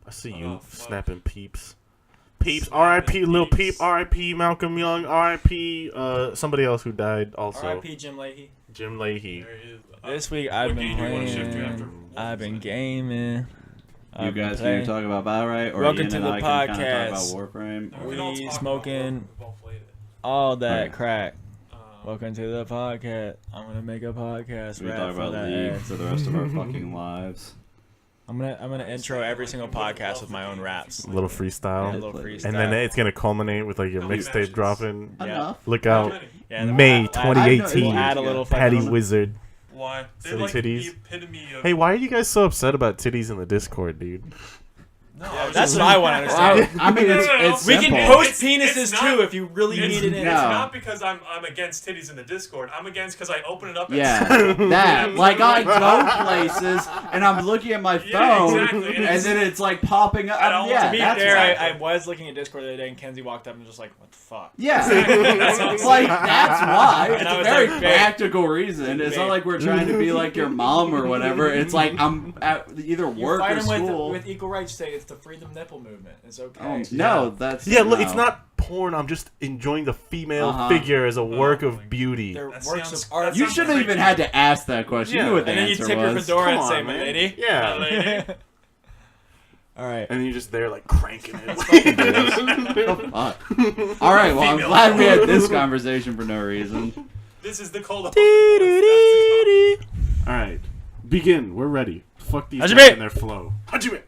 I see you snapping peeps. Peeps, R.I.P. Lil Peep, R.I.P. Malcolm Young, R.I.P. Somebody else who died also. R.I.P. Jim Leahy. Jim Leahy. This week I've been playing. I've been gaming. You guys can talk about Valorant, or Welcome Ian to and the I can kind podcast. of talk about Warframe. We smoking all that crack. Welcome to the podcast. I'm gonna make a podcast. We rap talk for about that League ad. for the rest of our fucking lives. I'm gonna intro every single podcast with my own raps. A little freestyle. Yeah, a little freestyle. And then it's going to culminate with like your mixtape dropping. Enough. Look out. Yeah, and then May we'll add- 2018. We'll add a little Patty fucking- Wizard. Why? They're Silly like titties. the epitome of... Hey, why are you guys so upset about titties in the Discord, dude? No, I was That's just- what I want to understand. I mean, No, it's, no, no. it's We can simple. post penises It's not- too if you really It's, need it in. it's No. not because I'm against titties in the Discord. I'm against because I open it up. And Yeah, that. Like, I go places, and I'm looking at my phone, Yeah, exactly. and then it's, like, popping up. At all. Yeah, To be that's fair, right. I was looking at Discord the other day, and Kenzie walked up and was just like, "What the fuck?" Yeah, That's what I'm it's like, saying. that's why. It's And I a was very like, practical reason. It's not like we're trying to be like your mom or whatever. It's like, I'm at either You work fight or him school. with equal rights. Say it's the freedom nipple movement. It's okay. Oh, no, that's... Yeah, look, no. it's not porn. I'm just enjoying the female Uh-huh. figure as a work of beauty. They're That works sounds- of art. that You sounds shouldn't like- even had to ask that question. Yeah. You knew what the And then you answer tip your was. fedora and Come say, on, "My man. lady." Yeah. lady. All right. And you're just there like cranking it. Fuck. All right, well, I'm glad we had this conversation for no reason. This is the cold. Alright. Begin. We're ready. Fuck these Hajime. guys and their flow. Hajime.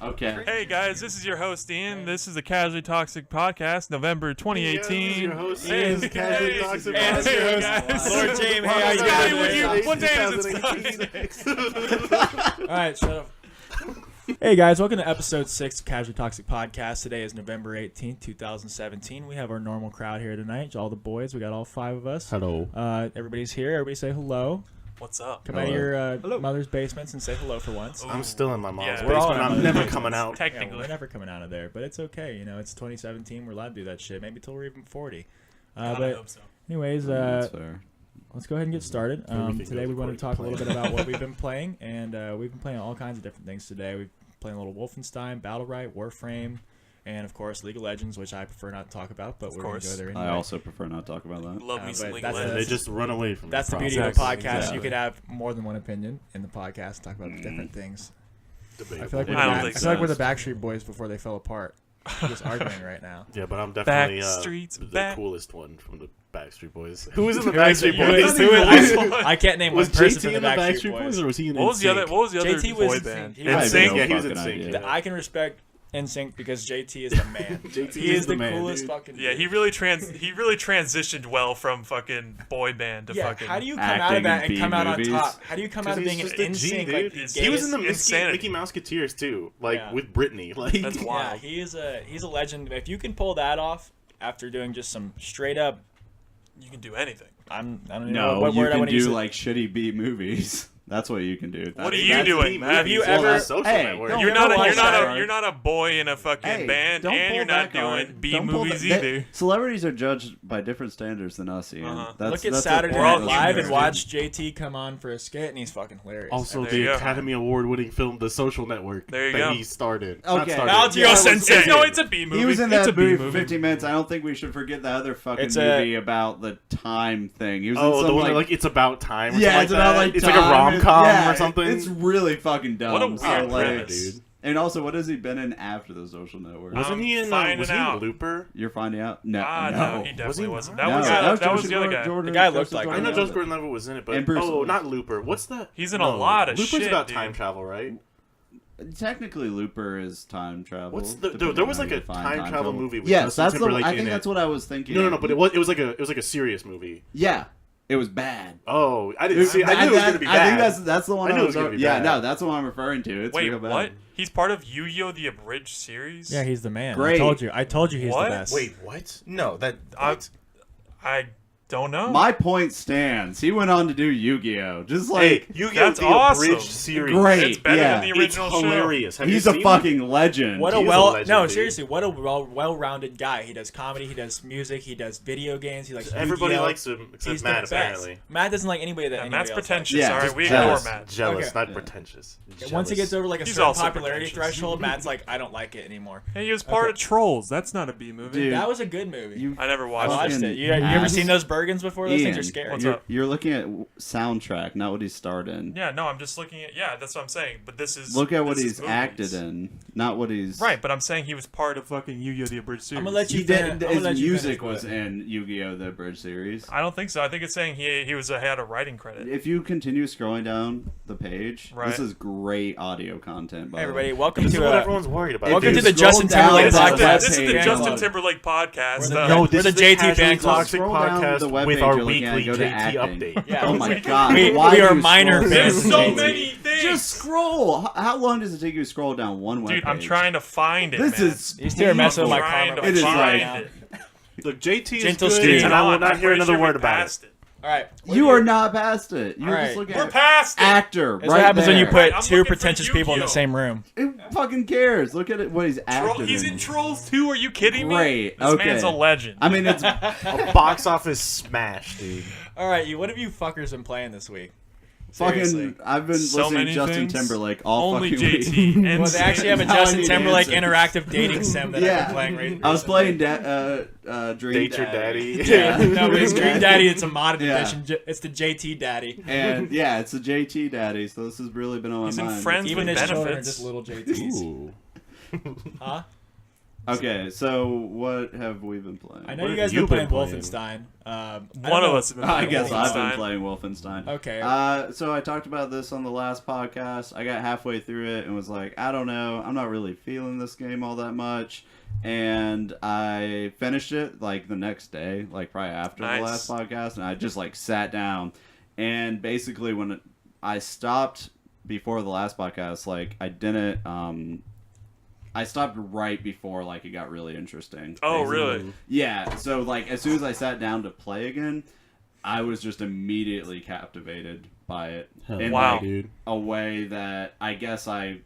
Okay. Hey guys, this is your host Ian. This is the Casually Toxic Podcast, November 2018. Your host Hey, is Casually hey, Toxic hey, Podcast. hey, guys. Lord James, Well, hey, how you Scotty, doing would today? you- what day is it? All right, shut up. Hey guys, welcome to episode 6 of Casually Toxic Podcast. Today is November 18th, 2017. We have our normal crowd here tonight. All the boys. We got all 5 of us. Hello. Everybody's here. Everybody say hello. What's up? Come out of your mother's basements and say hello for once. I'm still in my mom's Yeah. We're all basement. in our I'm never mother's coming out. Yeah, Technically. we're never coming out of there, but it's okay. You know, it's 2017. We're allowed to do that shit. Maybe till we're even 40. God, I But hope so. anyways, That's fair. let's go ahead and get started. Everything Today goes we want to according talk to a little bit plan. about what we've been playing, and we've been playing all kinds of different things today. We've been playing a little Wolfenstein, Battlerite, Warframe, and of course League of Legends, which I prefer not to talk about, but we're going to course. go there anyway. I also prefer not to talk about that. Love me some but League that's of And they Legends. just run away from That's the beauty process. of a podcast. Exactly. You could have more than one opinion in the podcast, talk about different things. Debatable. I feel like we're I don't the, think I feel like we're the so. Backstreet Boys before they fell apart. We're just arguing right now. Yeah, but I'm definitely Backstreet's the back. coolest one from the Backstreet Boys. Who was in the Who is it? Backstreet Who is- Boys? who is- Who is- I can't name Was one person JT from in the the Backstreet Boys. or was he in What was the other? NSYNC? What was the other JT was boy in band? sync. I have NSYNC? no Yeah, he was in fucking sync. idea. I can respect NSYNC because JT is the man. JT he is is the the man, coolest dude. fucking. Yeah, dude. he really transitioned well from fucking boy band to Yeah, fucking. how do you come out of acting that in and come out on B-movies. top? How do you come out of being an just a G, NSYNC dude. like the It's- He was in the gayest- Mickey Mouseketeers too, like Yeah. with Britney. Like That's Yeah, wild. he's a legend. If you can pull that off after doing just some straight up, You can do anything. I don't know No, what you word I can want to use. do like shitty B movies. That's what you can do. What are That's- you that's doing, B man? Have you movies. ever- that's- Social hey, Network. don't You're pull not a, that you're not card. a you're not a boy in a fucking Hey, band, don't and pull you're that not doing card. B Don't pull movies that- either. Celebrities are judged by different standards than us, Ian. Uh-huh. That's, Look at that's Saturday we're all Night Live humans, and watch JT come on for a skit, and he's fucking hilarious. Also, There you the go. Academy Award-winning film 'The Social Network" There you that go. he started. Okay. Not started. Valentino Yo, Yeah, Sensei. was- No, it's a B movie. He was in It's that a B movie for 15 minutes. I don't think we should forget the other fucking It's a- movie about the time thing. He was in Oh, some, the one like it's about time. Or yeah, something it's about that. like it's time. like a rom-com Yeah, or something. It's really fucking dumb. What a weird So, like, premise. dude. And also, what has he been in after the Social Network? Wasn't he in? finding Was he in out. Looper? You're finding out? No, No, no. he definitely Was he wasn't. not? That was No, that was the other guy. Jordan- The guy looked Joseph like I him. know Gordon-Levitt. Joseph Gordon-Levitt was in it, but And Bruce oh, Willis. not Looper. What's the? He's in a lot of Looper's shit, about dude. time travel, right? Technically, Looper is time travel. What's the? depending There on was how like you a define time travel movie. With Yes, Justin that's the. Timberlake I in think it. that's what I was thinking. No, but it was like a serious movie. Yeah, it was bad. Oh, I didn't see. I knew it was gonna be bad. I think that's the one. I knew it was gonna be Yeah, bad. no, that's the one I'm referring to. It's Wait, real bad. what? He's part of Yu-Gi-Oh! The Abridged series? Yeah, he's the man. Great. I told you he's What? the best. Wait, what? No, that. I, What? I Don't know. My point stands. He went on to do Yu-Gi-Oh. Just Hey, like Yu-Gi-Oh! That's the awesome. abridged series. Great. It's better yeah. than the It's original show. hilarious. Have he's you a seen fucking legend. What a He is a well legend, no dude. seriously, what a well-rounded guy. He does comedy, he does music, he does video games, he likes Everybody Yu-Gi-Oh. likes him except He's Matt, the best. apparently. Matt doesn't like anybody that Yeah, anybody Matt's else pretentious. Yeah, All right, just we jealous. ignore Matt. Jealous, Okay. not Yeah. pretentious. likes. Once he Jealous. gets over like a He's certain also popularity pretentious. threshold, Matt's like, I don't like it anymore. Hey, he was part Okay. of Trolls. That's not a B movie. Dude. That was a good movie. You I never I watched watched it. it. You ever ass. seen those Bergens before? Those Ian, things are scary. What's you're, up? you're looking at soundtrack, not what he starred in. Yeah, no, I'm just looking at. Yeah, that's what I'm saying. But this is. Look at what this is he's movies. acted in, not what he's. Right, but I'm saying he was part of fucking Yu-Gi-Oh! The abridged series. I'm gonna let you He finish. did. I'm gonna His let you music finish was with it. in Yu-Gi-Oh! The Bridge series. I don't think so. I think it's saying he had a writing credit. If you continue scrolling down the page, Right. this is great audio content. By Hey the everybody, way. welcome This is to what everyone's worried about. welcome If to you the Justin scroll down Timberlake the podcast. web This is the page, Justin look. Timberlake podcast. We're the- No, We're this the is JT Casually Band Club. Toxic Scroll down podcast the webpage with our you're looking at, weekly go to JT acting. update. Yeah. Oh my god! We Why are do you minor scroll fans There's down? of so JT. many things. Just scroll. How long does it take you to scroll down one webpage? Dude, I'm trying to find it. This man. is. These two are messing with my painful. trying karma. to It is find like- it. Look, JT is Gentle good, Steve. and I will not I'm hear pretty another sure word we about passed it. All right, You are not past it. You're All just right. looking We're at past it. actor. That's right what happens when you there. put I'm two looking for pretentious people in the Yu-Gi-Oh. same room. Who fucking cares? Look at it. What he's Troll- acting. he's in Trolls 2. Are you kidding me? Great. This Okay. man's a legend. I mean, it's A box office smash, dude. All right, what have you fuckers been playing this week? Seriously. fucking. I've been So listening many to Justin things. Timberlake all Only fucking JT. week. And Well, they actually have a Now I Justin need Timberlake answers. interactive dating sim that I've Yeah. been playing. Right? I was playing Dream Date your daddy. Yeah. No, but it's Dream Daddy. It's a modded Yeah. edition. It's the JT Daddy. And yeah, it's a JT daddy, so this has really been on He's my in mind. Friends Even with his children are benefits. just little JTs. Ooh. Huh? Okay, so what have we been playing? I know What you have guys you been playing been playing? Wolfenstein. I One don't of know. us have been I playing guess I've been Wolfenstein. playing Wolfenstein. Okay. So I talked about this on the last podcast. I got halfway through it and was like, I don't know, I'm not really feeling this game all that much. And I finished it like the next day, like probably after Nice. the last podcast, and I just like sat down. And basically, when I stopped before the last podcast, like I didn't. I stopped right before like it got really interesting. Oh, basically. really? Yeah. So like as soon as I sat down to play again, I was just immediately captivated by it. Hell in Wow. like, dude. a way that I guess I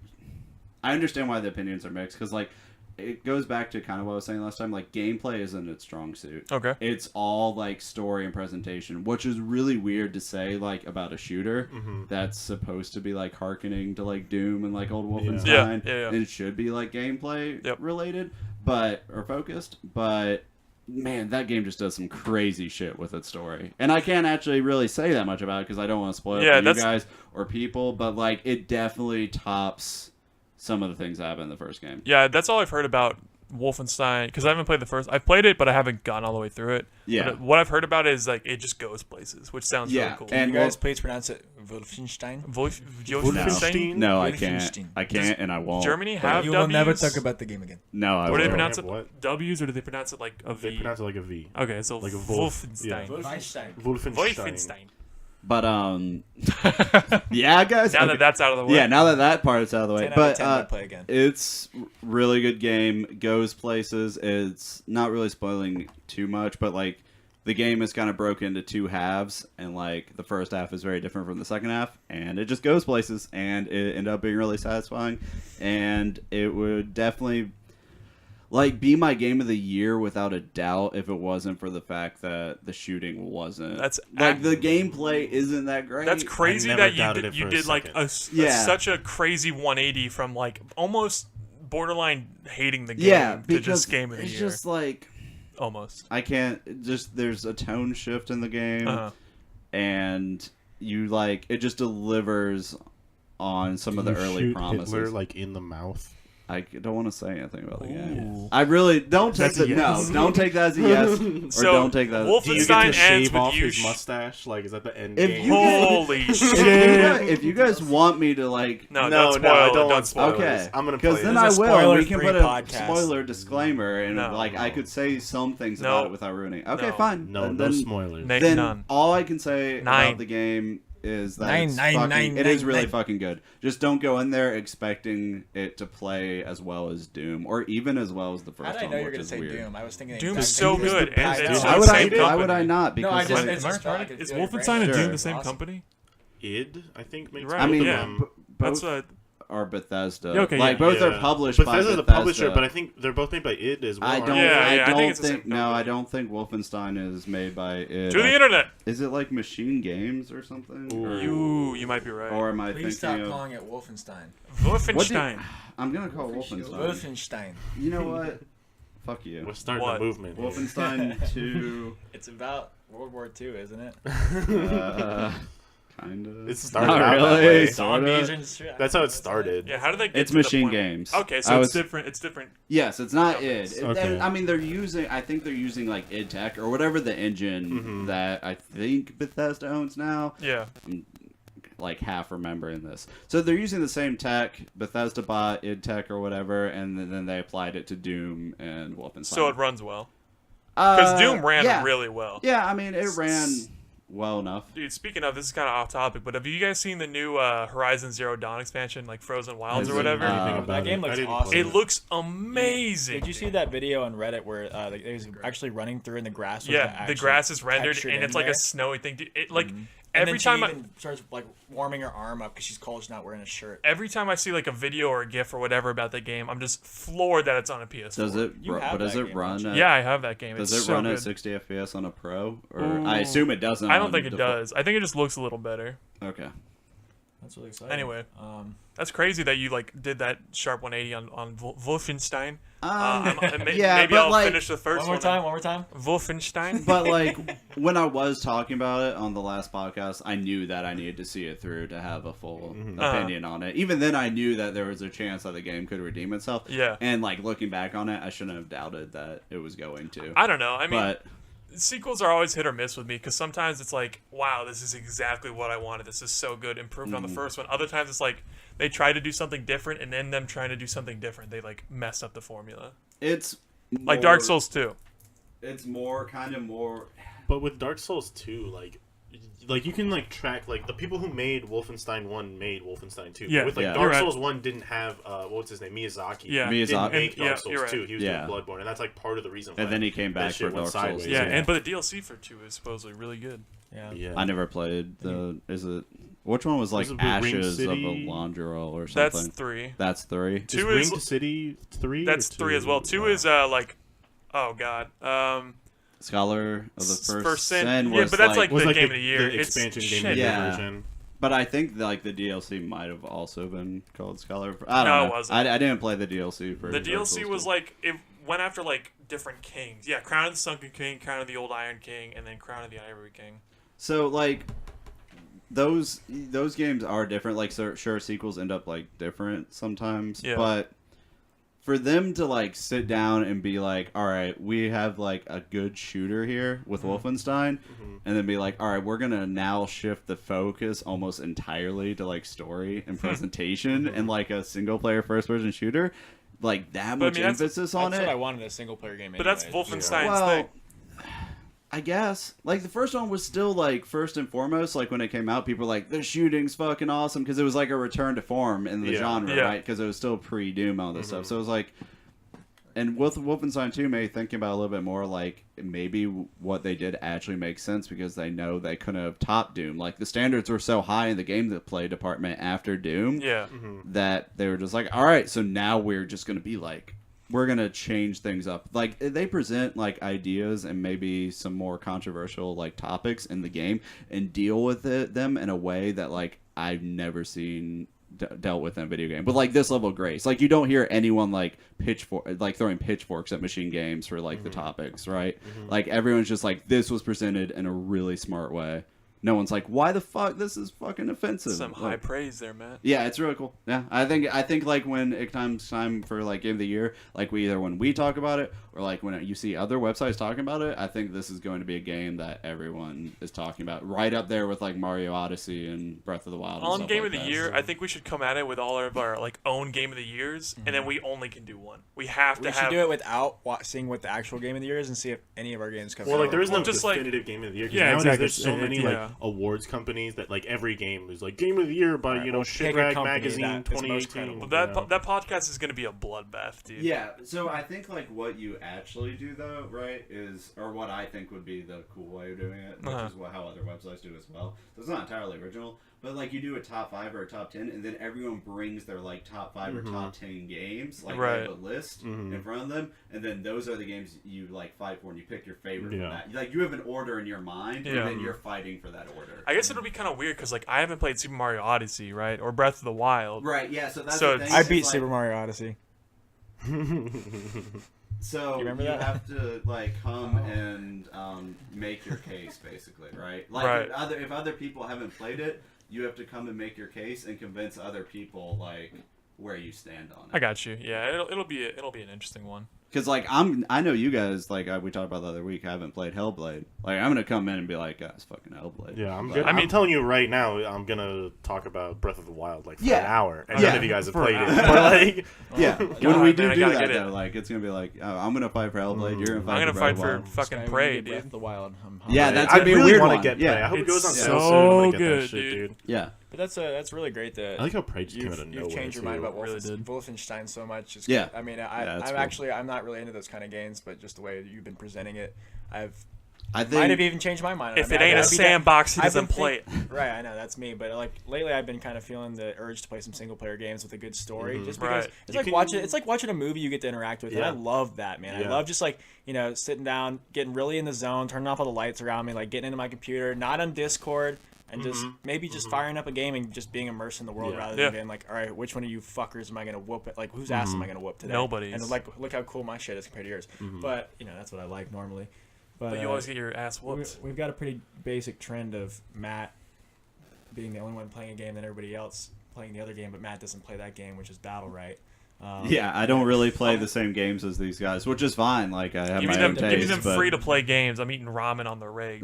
understand why the opinions are mixed, because like it goes back to kind of what I was saying last time. Like gameplay isn't its strong suit. Okay. It's all like story and presentation, which is really weird to say like about a shooter that's supposed to be like hearkening to like Doom and like old Wolfenstein. Yeah. And it should be like gameplay Yep. related, or focused. But man, that game just does some crazy shit with its story, and I can't actually really say that much about it because I don't want to spoil it Yeah, for you that's- guys or people. But like, it definitely tops some of the things that happened in the first game. Yeah, that's all I've heard about Wolfenstein, because I haven't played the first. I've played it, but I haven't gone all the way through it. Yeah. But what I've heard about it is like it just goes places, which sounds Yeah, really cool. and you guys please pronounce it Wolfenstein. Wolfenstein? No, I Wolfenstein. can't. I can't, and I won't. Germany But- have You will never W's? talk about the game again. No, I What do they won't. pronounce it? What? W's, or do they pronounce it like a V? They pronounce it like a V. Okay, so like a Wolf. Wolfenstein. Yeah. Wolfenstein. Wolfenstein. Wolfenstein. But yeah, guys. Now okay. that that's out of the way. Yeah, now that part is out of the way. 10 out of But 10 would play again. it's really good game. Goes places. It's not really spoiling too much, but like the game is kind of broken into two halves, and like the first half is very different from the second half, and it just goes places, and it ended up being really satisfying, and it would definitely like be my game of the year without a doubt if it wasn't for the fact that the shooting wasn't. That's like the gameplay isn't that great. That's crazy never that doubted it you for a did like second. Yeah. such a crazy 180 from like almost borderline hating the game Yeah, to because just game of the it's year. just like Almost. I can't just there's a tone shift in the game Uh-huh. and you like it just delivers on some of the You early shoot promises. Hitler like in the mouth. I don't want to say anything about the game. Ooh. I really don't take That's a that. yes. No, don't take that as a yes, or So, don't take that. Wolf- Do you Wolfenstein get to ends shave with off you his sh- mustache? Like, is that the end If game? you get- Holy if, shit. if you guys want me to like, No, no, don't spoil I it, don't want don't spoil it. spoilers. okay, I'm gonna play because then it. I This is a will. We can spoiler-free put a podcast. spoiler disclaimer, and No. like I could say some things No. about it without ruining. Okay, No. fine. No, Then- no spoilers. Nate, then none. all I can say Nine. about the game is that Nine, it's nine, fucking, nine, it is nine, really nine. fucking good. Just don't go in there expecting it to play as well as Doom, or even as well as the first How did I one, know you were which gonna is say weird. Doom? I was thinking the Doom's exact so same good, thing. and I it's know. Why the would same I? Why company. would I not? No, I Because just like, it's Am I just retarded? like, it's Is really Wolfenstein brand and Sure. Doom the same awesome. company? id, I think makes. Right, I mean, yeah. b- That's both what. are Bethesda. Okay, like yeah. both are published by Bethesda's Bethesda. the publisher, but I think they're both made by id as well. I aren't don't. they? Yeah, I yeah, I don't think it's the think. same No, I company. don't think Wolfenstein is made by it. To the internet. Is it like Machine Games or something? Ooh. You might be right. Or am I Please stop thinking of? calling it Wolfenstein. Wolfenstein. I'm gonna call Wolfenstein. Wolfenstein. You know what? Fuck you. We're starting What? a movement. here. Wolfenstein 2. It's about World War II, isn't it? Kind of. It started Not out that really. way. Sorta. That's how it started. Yeah, how did they get It's to the Machine point- Games. Okay, I so was- it's different. It's different. Yes, it's not Companies. id. Okay. I mean, they're using. I think they're using like id Tech or whatever the engine that I think Bethesda owns now. Yeah. I'm like half remembering this. So they're using the same tech, Bethesda bought id Tech or whatever, and then they applied it to Doom and Wolfenstein. So it runs well. Because Doom ran yeah. really well. Yeah, I mean, it ran well enough. Dude, speaking of, this is kind of off topic, but have you guys seen the new Horizon Zero Dawn expansion, like Frozen Wilds or whatever? Anything about that game it. looks I didn't awesome. play It looks amazing. Did you see that video on Reddit where it was actually running through in the grass? with Yeah, the actual grass is rendered textured and in it's like there? a snowy thing. Dude, it like And every then she time even starts like warming her arm up because she's cold. She's not wearing a shirt. every time I see like a video or a GIF or whatever about the game, I'm just floored that it's on a PS4. Does it? You have But does that it game, run? don't you? At, Yeah, I have that game. Does It's it so run good. at 60 FPS on a Pro? Or Ooh. I assume it doesn't. I don't on think it default. does. I think it just looks a little better. Okay. That's really exciting. Anyway, that's crazy that you like did that sharp 180 on Wolfenstein. yeah, Maybe but I'll like, finish the first one more time. One more time. Wolfenstein. But like when I was talking about it on the last podcast, I knew that I needed to see it through to have a full opinion on it. Even then, I knew that there was a chance that the game could redeem itself. Yeah. And like looking back on it, I shouldn't have doubted that it was going to. I don't know. I mean, But sequels are always hit or miss with me because sometimes it's like, wow, this is exactly what I wanted. This is so good, improved on the first one. Other times it's like they try to do something different, and then them trying to do something different, they like mess up the formula. it's Like more- Dark Souls 2. It's more kind of more. But with Dark Souls 2, like you can like track like the people who made Wolfenstein 1 made Wolfenstein 2. Yeah. With like Yeah. Dark You're right. Souls 1 didn't have what's his name, Miyazaki. Yeah. Didn't Miyazaki. make Yeah, Dark Souls you're right. 2. He was Yeah. doing Bloodborne, and that's like part of the reason. And why then he came back that shit for went Dark Souls. sideways. Yeah, Yeah. and but the DLC for 2 is supposedly really good. Yeah. Yeah. I never played the. Is it? Which one was like Was it Ring Ashes of City? Alondra or something? That's 3. That's 3. Is 2 Ring is City 3? that's 3 as well. 2 is like, oh god, Scholar of the First Sin. Sin Yeah, was but that's like was the like game of the year. The It's expansion game shit. of the Yeah. version. But I think like the DLC might have also been called Scholar. I don't No, it know. wasn't. I didn't play the DLC for The Dark DLC Souls was 2. like it went after like different kings. Yeah, Crown of the Sunken King, Crown of the Old Iron King, and then Crown of the Ivory King. So like those games are different. Like sure sequels end up like different sometimes, Yeah. but for them to like sit down and be like, all right, we have like a good shooter here with Wolfenstein, and then be like, all right, we're gonna now shift the focus almost entirely to like story and presentation and like a single player first person shooter, like that But I much mean, that's- emphasis on That's it. what I wanted in a single player game. But that's anyways. Wolfenstein's Well, thing. I guess like the first one was still like first and foremost like when it came out, people were like the shooting's fucking awesome because it was like a return to form in the Yeah. genre, Yeah. right? Because it was still pre-Doom all this stuff, so it was like. And with Wolfenstein 2, maybe thinking about it a little bit more, like maybe what they did actually makes sense because they know they couldn't have topped Doom. Like the standards were so high in the game that play department after Doom Yeah. that they were just like, all right, so now we're just going to be like, we're going to change things up. Like they present like ideas and maybe some more controversial like topics in the game and deal with them in a way that like I've never seen dealt with in a video game. But like this level of grace, like you don't hear anyone like throwing pitchforks at Machine Games for like the topics, right? Like everyone's just like, this was presented in a really smart way. No one's like, why the fuck? This is fucking offensive. Some high Like, praise there, Matt. yeah, it's really cool. Yeah, I think like when it comes time for like Game of the Year, like when we talk about it or like when you see other websites talking about it, I think this is going to be a game that everyone is talking about, right up there with like Mario Odyssey and Breath of the Wild. and On stuff Game like of the that. Year, I think we should come at it with all of our like own Game of the Years, and then we only can do one. We have to We should have. do it without seeing what the actual game of the year is and see if any of our games come. Well, like there is no Well, just, like- definitive game of the year. 'cause Yeah, nowadays exactly. there's so many Yeah. like awards companies that like every game is like game of the year by Right, well, pick a Shitrag company Magazine that is most 2018. credible. Well, that podcast is gonna be a bloodbath, dude. Yeah, so I think like what you actually do though, right, is or what I think would be the cool way of doing it, which is how other websites do as well. So it's not entirely original, but like you do a top 5 or a top 10, and then everyone brings their like top 5 or top 10 games, like they have a list in front of them, and then those are the games you like fight for, and you pick your favorite from that. Like you have an order in your mind, and then you're fighting for that order. I guess it'll be kind of weird because like I haven't played Super Mario Odyssey, right, or Breath of the Wild. Right. Yeah. So that's So the thing. I is, beat like, Super Mario Odyssey. So you have to like come and make your case, basically, right? Like if other people haven't played it, you have to come and make your case and convince other people like where you stand on it. I got you. Yeah, it'll be an interesting one. Because like I know you guys like we talked about the other week. I haven't played Hellblade. Like I'm gonna come in and be like, guys, fucking Hellblade. Yeah, I'm But- I'm telling you right now, I'm gonna talk about Breath of the Wild like for an hour, and none of you guys have for played an it. But like, Yeah, God, when we man, do I gotta that get it. though, like it's gonna be like, oh, I'm gonna fight for Hellblade. You're gonna fight. I'm gonna for fight Breath for of the Wild. fucking Skyrim, Prey, Breath of dude. the Wild. Yeah, that's I gonna be a really weird want to one. get Yeah. Prey. I hope it goes on It's sale so soon. I'm gonna get good, that shit, dude. dude. Yeah. But that's really great that I like how Prey just came out of nowhere. you've changed your mind too. about Really did. Wolfenstein so much. It's Yeah. I mean, Yeah, it's I'm cool. I'm not really into those kind of games, but just the way you've been presenting it, I might think have even changed my mind. If I it mean, ain't a I'd be sandbox, he I've been doesn't play it. Right, I know that's me, but like lately, I've been kind of feeling the urge to play some single player games with a good story, just because Right. it's like watching it's like watching a movie you get to interact with, and I Yeah. love that, man. I Yeah. love just like sitting down, getting really in the zone, turning off all the lights around me, like getting into my computer, not on Discord. And just maybe just firing up a game and just being immersed in the world Yeah. rather Yeah. than being like, all right, which one of you fuckers am I gonna whoop? Like, whose ass am I gonna whoop today? Nobody's. And like, look how cool my shit is compared to yours. But that's what I like normally. But you always get your ass whooped. We've got a pretty basic trend of Matt being the only one playing a game than everybody else playing the other game, but Matt doesn't play that game, which is Battle Right. yeah, I don't really play the same games as these guys, which is fine. Like I have Give me my own them, give me taste, them but free to play games. I'm eating ramen on the rig.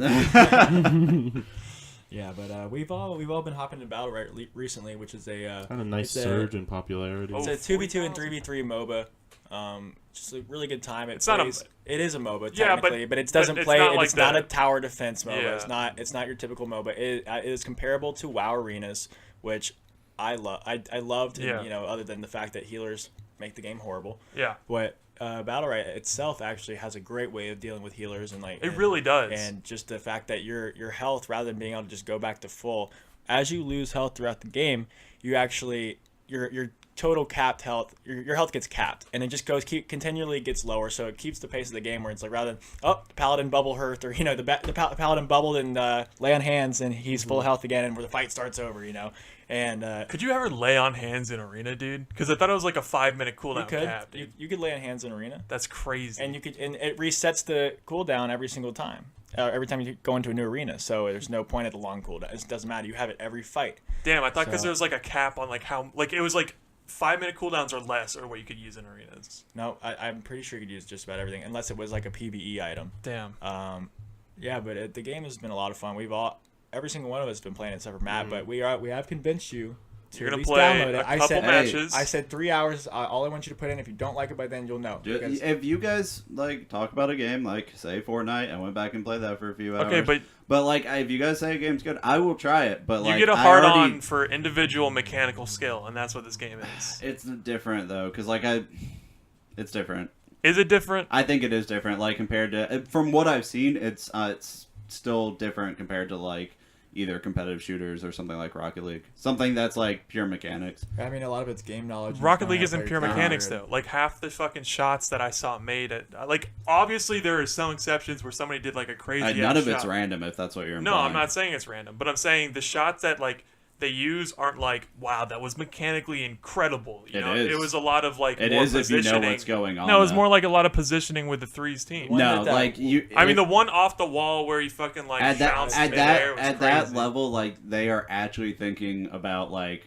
Yeah, but we've all been hopping into Battle Right recently, which is a Had a nice it's surge in popularity. it's Oh, a 2v2 and 3v3 MOBA. Just a really good time. It's not a- it is a MOBA Yeah, technically, but it but doesn't it's play. not like It's not the- a tower defense MOBA. Yeah. It's not your typical MOBA. It is comparable to WoW Arenas, which I love. I loved. Yeah. And, other than the fact that healers make the game horrible. Yeah, But Battle Right itself actually has a great way of dealing with healers and it really does. and just the fact that your health, rather than being able to just go back to full, as you lose health throughout the game, you actually your total capped health, your health gets capped, and it just continually gets lower. So it keeps the pace of the game where it's like rather than the paladin bubble hurt, or the paladin bubbled and lay on hands and he's full health again, and where the fight starts over, and Could you ever lay on hands in arena, dude? Because I thought it was like a 5-minute you cooldown could cap, dude. you could lay on hands in arena. That's crazy. And it resets the cooldown every single time. Every time you go into a new arena, so there's no point at the long cooldown. It doesn't matter. You have it every fight. Damn, I thought because So- there was like a cap on like how it was like 5-minute cooldowns or less, or what you could use in arenas. No, I'm pretty sure you could use just about everything, unless it was like a PvE item. Damn. Yeah, but the game has been a lot of fun. Every single one of us has been playing it except for Matt, but we have convinced you to You're at gonna least play download it. a couple matches. I said 3 hours. All I want you to put in. If you don't like it by then, you'll know. Because- if you guys like talk about a game, like say Fortnite, I went back and played that for a few hours. Okay, but like if you guys say a game's good, I will try it. But you like get a I hard already- on for individual mechanical skill, and that's what this game is. It's different though, because it's different. Is it different? I think it is different, like compared to from what I've seen. It's still different compared to like either competitive shooters or something like Rocket League, something that's like pure mechanics. I mean, a lot of it's game knowledge. and Rocket knowing League how to isn't play pure your mechanics character. though. Like half the fucking shots that I saw made like obviously there are some exceptions where somebody did like a crazy. None of it's shot. random, if that's what you're. No, implying. I'm not saying it's random, but I'm saying the shots that like they use aren't like wow that was mechanically incredible. You It know, is. it was a lot of like It more is if you know positioning. what's going on. No, it was though. more like a lot of positioning with the threes team. One No, that- like you. I mean, the one off the wall where he fucking like at shouts that midair was at that crazy. level, like they are actually thinking about like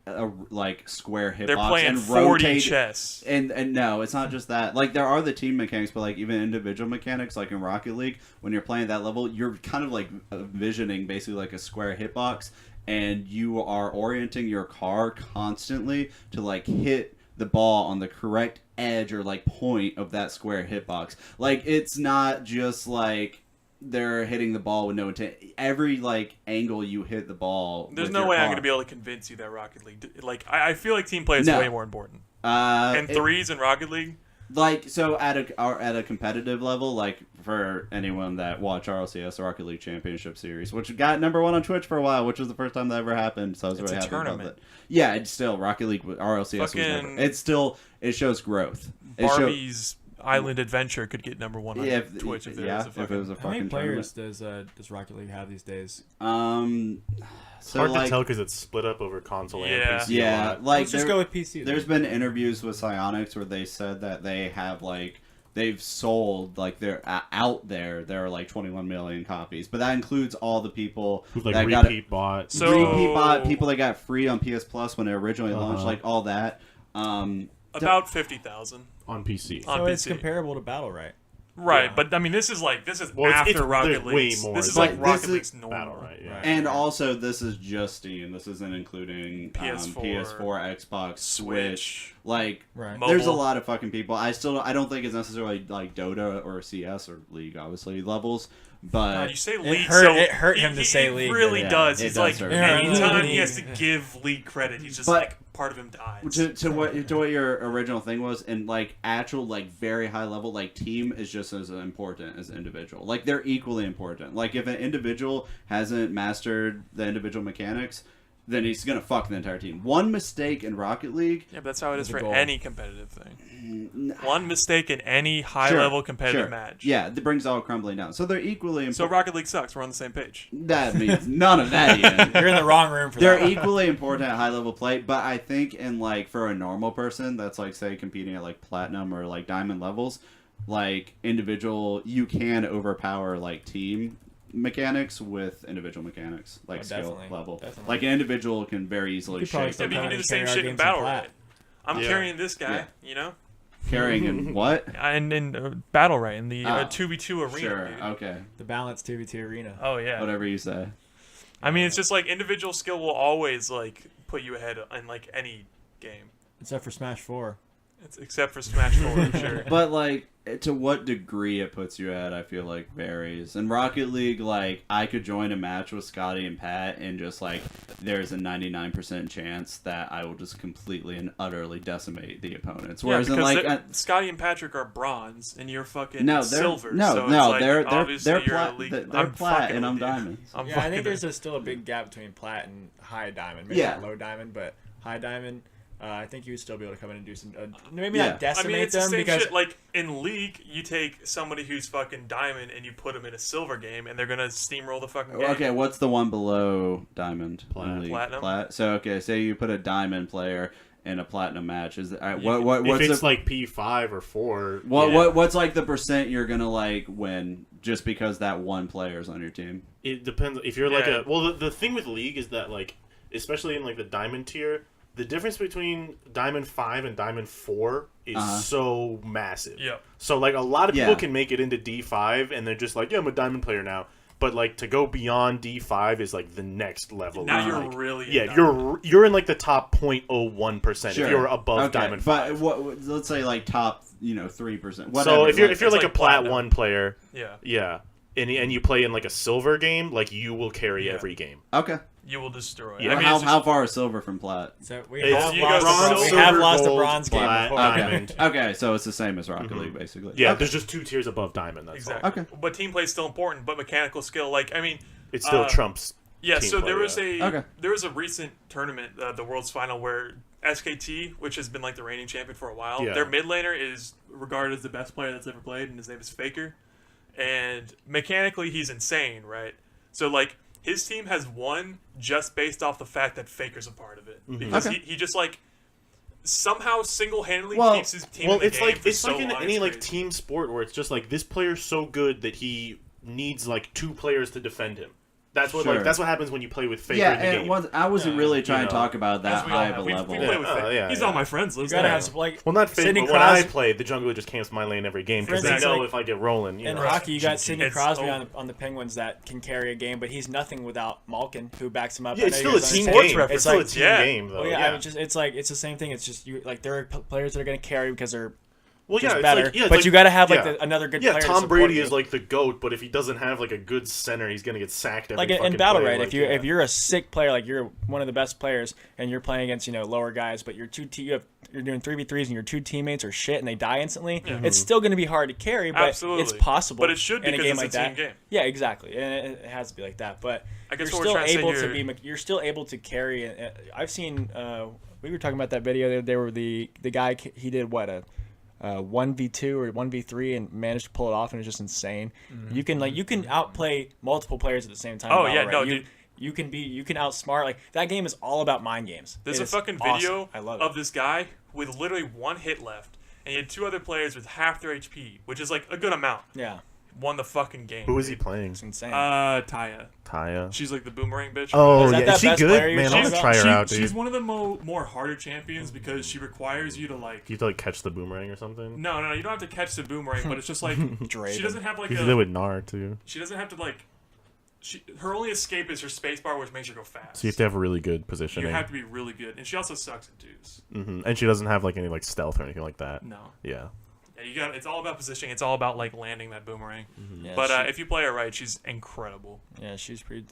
a like square hitbox They're playing and 40 rotate. chess. And no, it's not just that. Like there are the team mechanics, but like even individual mechanics, like in Rocket League, when you're playing that level, you're kind of like envisioning basically like a square hitbox, and you are orienting your car constantly to like hit the ball on the correct edge or like point of that square hitbox. Like it's not just like they're hitting the ball with no intent. Every like angle you hit the ball. There's with no your way I'm car. going to be able to convince you that Rocket League. Like, I feel like team play is No. way more important. And It- threes in Rocket League. Like, so at a competitive level, like for anyone that watched RLCS Rocket League Championship Series, which got #1 on Twitch for a while, which was the first time that ever happened, so I was It's really a happy about tournament. that. Yeah, it's still Rocket League RLCS was Fucking- never. It's still it shows growth. It Barbie's Island Adventure could get #1 on if, Twitch if there yeah, was a if fucking... it was a How many fucking players does Rocket League have these days? tournament. It's So hard like, to tell because it's split up over console Yeah. and PC. a yeah, lot. like Let's just go with PC. There's been interviews with Psyonix where they said that they have like they've sold like they're out there are like 21 million copies, but that includes all the people Who've like that got repeat bought. So- repeat bought, people that got free on PS Plus when it originally launched, Uh-huh. like all that. About 50,000 on PC. on so it's PC. comparable to Battle, right? Right, Yeah. but I mean, this is Well, after it's- Rocket there's way League. more. This is Like, like this Rocket is- League's normal. Battle, right? Yeah. Right. And also, this is just Steam. This isn't including PS4, PS4, Xbox, Switch. Like, Right. Mo- there's a Mobile. lot of fucking people. I don't think it's necessarily like Dota or CS or League, obviously levels. But God, you say League, hurt- so it hurt him he- to say he League. really Yeah, does. it He's does like hurt. anytime he Yeah. has to give League credit, he's just But- like part of him dies. to what your original thing was, and like actual like very high level, like team is just as important as individual. Like they're equally important. Like if an individual hasn't mastered the individual mechanics, then he's gonna fuck the entire team. One mistake in Rocket League. Yeah, but that's how it is With for a goal. any competitive thing. One mistake in any high-level competitive match. Yeah, that brings all crumbling down. So they're equally So important. Rocket League sucks. We're on the same page. That means none of that, Ian. You're in the wrong room for They're that. equally important at high level play, but I think in like for a normal person that's like say competing at like platinum or like diamond levels, like individual you can overpower like team mechanics with individual mechanics, like Oh, skill definitely. level. Definitely. Like an individual can very easily You could probably shake still Yeah, but you can the do the carry same our shit in games in Battle plat. Right. I'm Yeah. carrying this guy, Yeah. you know? carrying in what? And in Battle Right, in the Oh. 2v2 arena. Sure, dude. okay. The balanced 2v2 arena. Oh, yeah. Whatever you say. I mean, it's just like individual skill will always like put you ahead in like any game. Except for Smash 4. Except for Smash 4, sure. But like to what degree it puts you at, I feel like varies. In Rocket League, like I could join a match with Scotty and Pat, and just like there's a 99% chance that I will just completely and utterly decimate the opponents. Yeah, Whereas in because like Scotty and Patrick are bronze, and you're fucking no, they're silver. no, so no, it's like, they're obviously they're you're plat, a league. they're I'm plat, fucking and I'm with you. diamond. I'm Yeah, I fucking think there's with- still a big gap between plat and high diamond. Maybe Yeah. not low diamond, but high diamond. I think you would still be able to come in and do some. Maybe Yeah. not I decimate mean, it's the them same because shit. Like in League, you take somebody who's fucking diamond and you put them in a silver game, and they're gonna steamroll the fucking game. Okay, what's the one below diamond? in Plat. League? Platinum. Plat. So okay, say you put a diamond player in a platinum match. Is all right, You what If what's it's the, like P5 or 4, what's like the percent you're gonna like win just because that one player's on your team? it depends. If you're like Yeah. the thing with League is that like, especially in like the Diamond tier, the difference between Diamond 5 and Diamond 4 is so massive. Yep. So like a lot of people Yeah. can make it into D5 and they're just like, yeah, I'm a Diamond player now. But like to go beyond D5 is like the next level. Now Like, you're really a yeah, diamond. you're in like the top 0.01% Sure. if you're above Okay, Diamond but 5. let's say like top 3%. So if you're It's like like a Plat platinum. 1 player, Yeah, yeah, and you play in like a silver game, like you will carry Yeah. every game. okay. you will destroy. Yeah. I mean, how, it's just- how far is silver from plat? so we It's- have you lost, go the bronze, silver, we have lost the gold, bronze game plat, before. diamond. Okay, so it's the same as Rocket League basically. Yeah, Okay. there's just 2 tiers above Diamond. That's all. exactly. Okay. But team play is still important. But mechanical skill, like I mean, It still Uh, trumps. yeah. team So play, there was yeah. there was a recent tournament, the World's Final, where SKT, which has been like the reigning champion for a while, Yeah. their mid laner is regarded as the best player that's ever played, and his name is Faker. And mechanically, he's insane, right? So like his team has won just based off the fact that Faker's a part of it, because Okay. he just like somehow single handedly Well- keeps his team. Well, in the it's game like for it's so like in long, any it's like crazy. team sport where it's just like this player's so good that he needs like 2 players to defend him. That's what Sure. like that's what happens when you play with Faker Yeah, in the and game. I wasn't really trying to know, talk about that As we all high have. of a We level. play with Yeah, Faker. yeah, He's yeah. on my friends list. You gotta Yeah. have some, like Well, not Faker, Sidney but when I Crosby- play, the jungler just camps my lane every game For because they instance, know like, if I get rolling, you in know. hockey, you got Sidney It's Crosby over. on the Penguins that can carry a game, but he's nothing without Malkin, who backs him up. Yeah, I it's know still you a guys team understand. game. It's It's still a like, team yeah. game, though. well, yeah, yeah. I mean, it's like it's the same thing. It's just you like there are players that are going to carry because they're Well, just yeah, it's better. like, yeah, it's but like, you got to have like yeah. another good Yeah, player. to Tom support Brady you. is like the GOAT, but if he doesn't have like a good center, he's gonna get sacked every like fucking in Battle play. Right. Like, If you're a sick player, like you're one of the best players, and you're playing against lower guys, but you're doing 3v3s and your two teammates are shit and they die instantly, it's still going to be hard to carry, but Absolutely. it's possible. But it should in a because game it's like a team that. game. Yeah, exactly, and it has to be like that. But I guess you're what we're still trying to say able to here- be. You're still able to carry. I've seen. We were talking about that video. They were the guy. He did what a 1v2 or 1v3 and managed to pull it off, and it was just insane. You can outplay multiple players at the same time. Oh, in yeah, Battle Right. no, dude. You can outsmart, like that game is all about mind games. There's It a is fucking awesome. video I love of it. this guy with literally one hit left, and he had two other players with half their HP, which is like a good amount. Yeah, Won the fucking game. who is he playing? it's insane. Taya. Taya. She's like the boomerang bitch. Oh Is that yeah, that is she best good? player you're Man, I'm talking gonna about? try her out, dude. She's one of the more harder champions because she requires you to like. You have to like catch the boomerang or something. No, you don't have to catch the boomerang, but it's just like Draven. she doesn't have like You can do it with Gnar too. she doesn't have to like. Her only escape is her spacebar, which makes her go fast. So you have to have really good You positioning. have to be really good, and she also sucks at twos. And she doesn't have like any like stealth or anything like that. No, Yeah. yeah, you got. It's all about positioning. It's all about like landing that boomerang. Yeah, But she- if you play her right, she's incredible. yeah, she's pretty.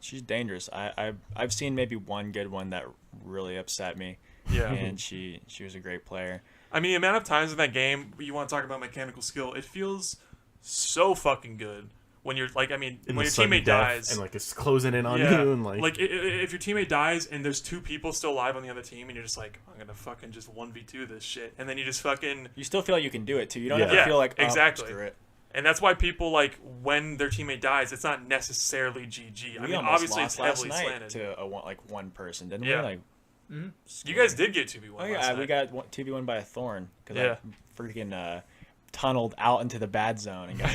She's dangerous. I've seen maybe one good one that really upset me. Yeah. and she was a great player. I mean, the amount of times in that game you want to talk about mechanical skill, it feels so fucking good when you're like, I mean, In when the your sudden teammate death, dies, and like it's closing in on yeah, you, and like if your teammate dies and there's two people still alive on the other team, and you're just like, I'm gonna fucking just 1v2 this shit, and then you just fucking, You still feel like you can do it too. You don't have Yeah. to feel like exactly. screw it. and that's why people like when their teammate dies, it's not necessarily GG. I We mean, almost obviously lost it's last heavily night slanted. to one person, didn't Yeah. we? Like, You guys did get 2v1. oh last yeah, night. we got 2v1 by a thorn because Yeah. I freaking tunneled out into the bad zone and got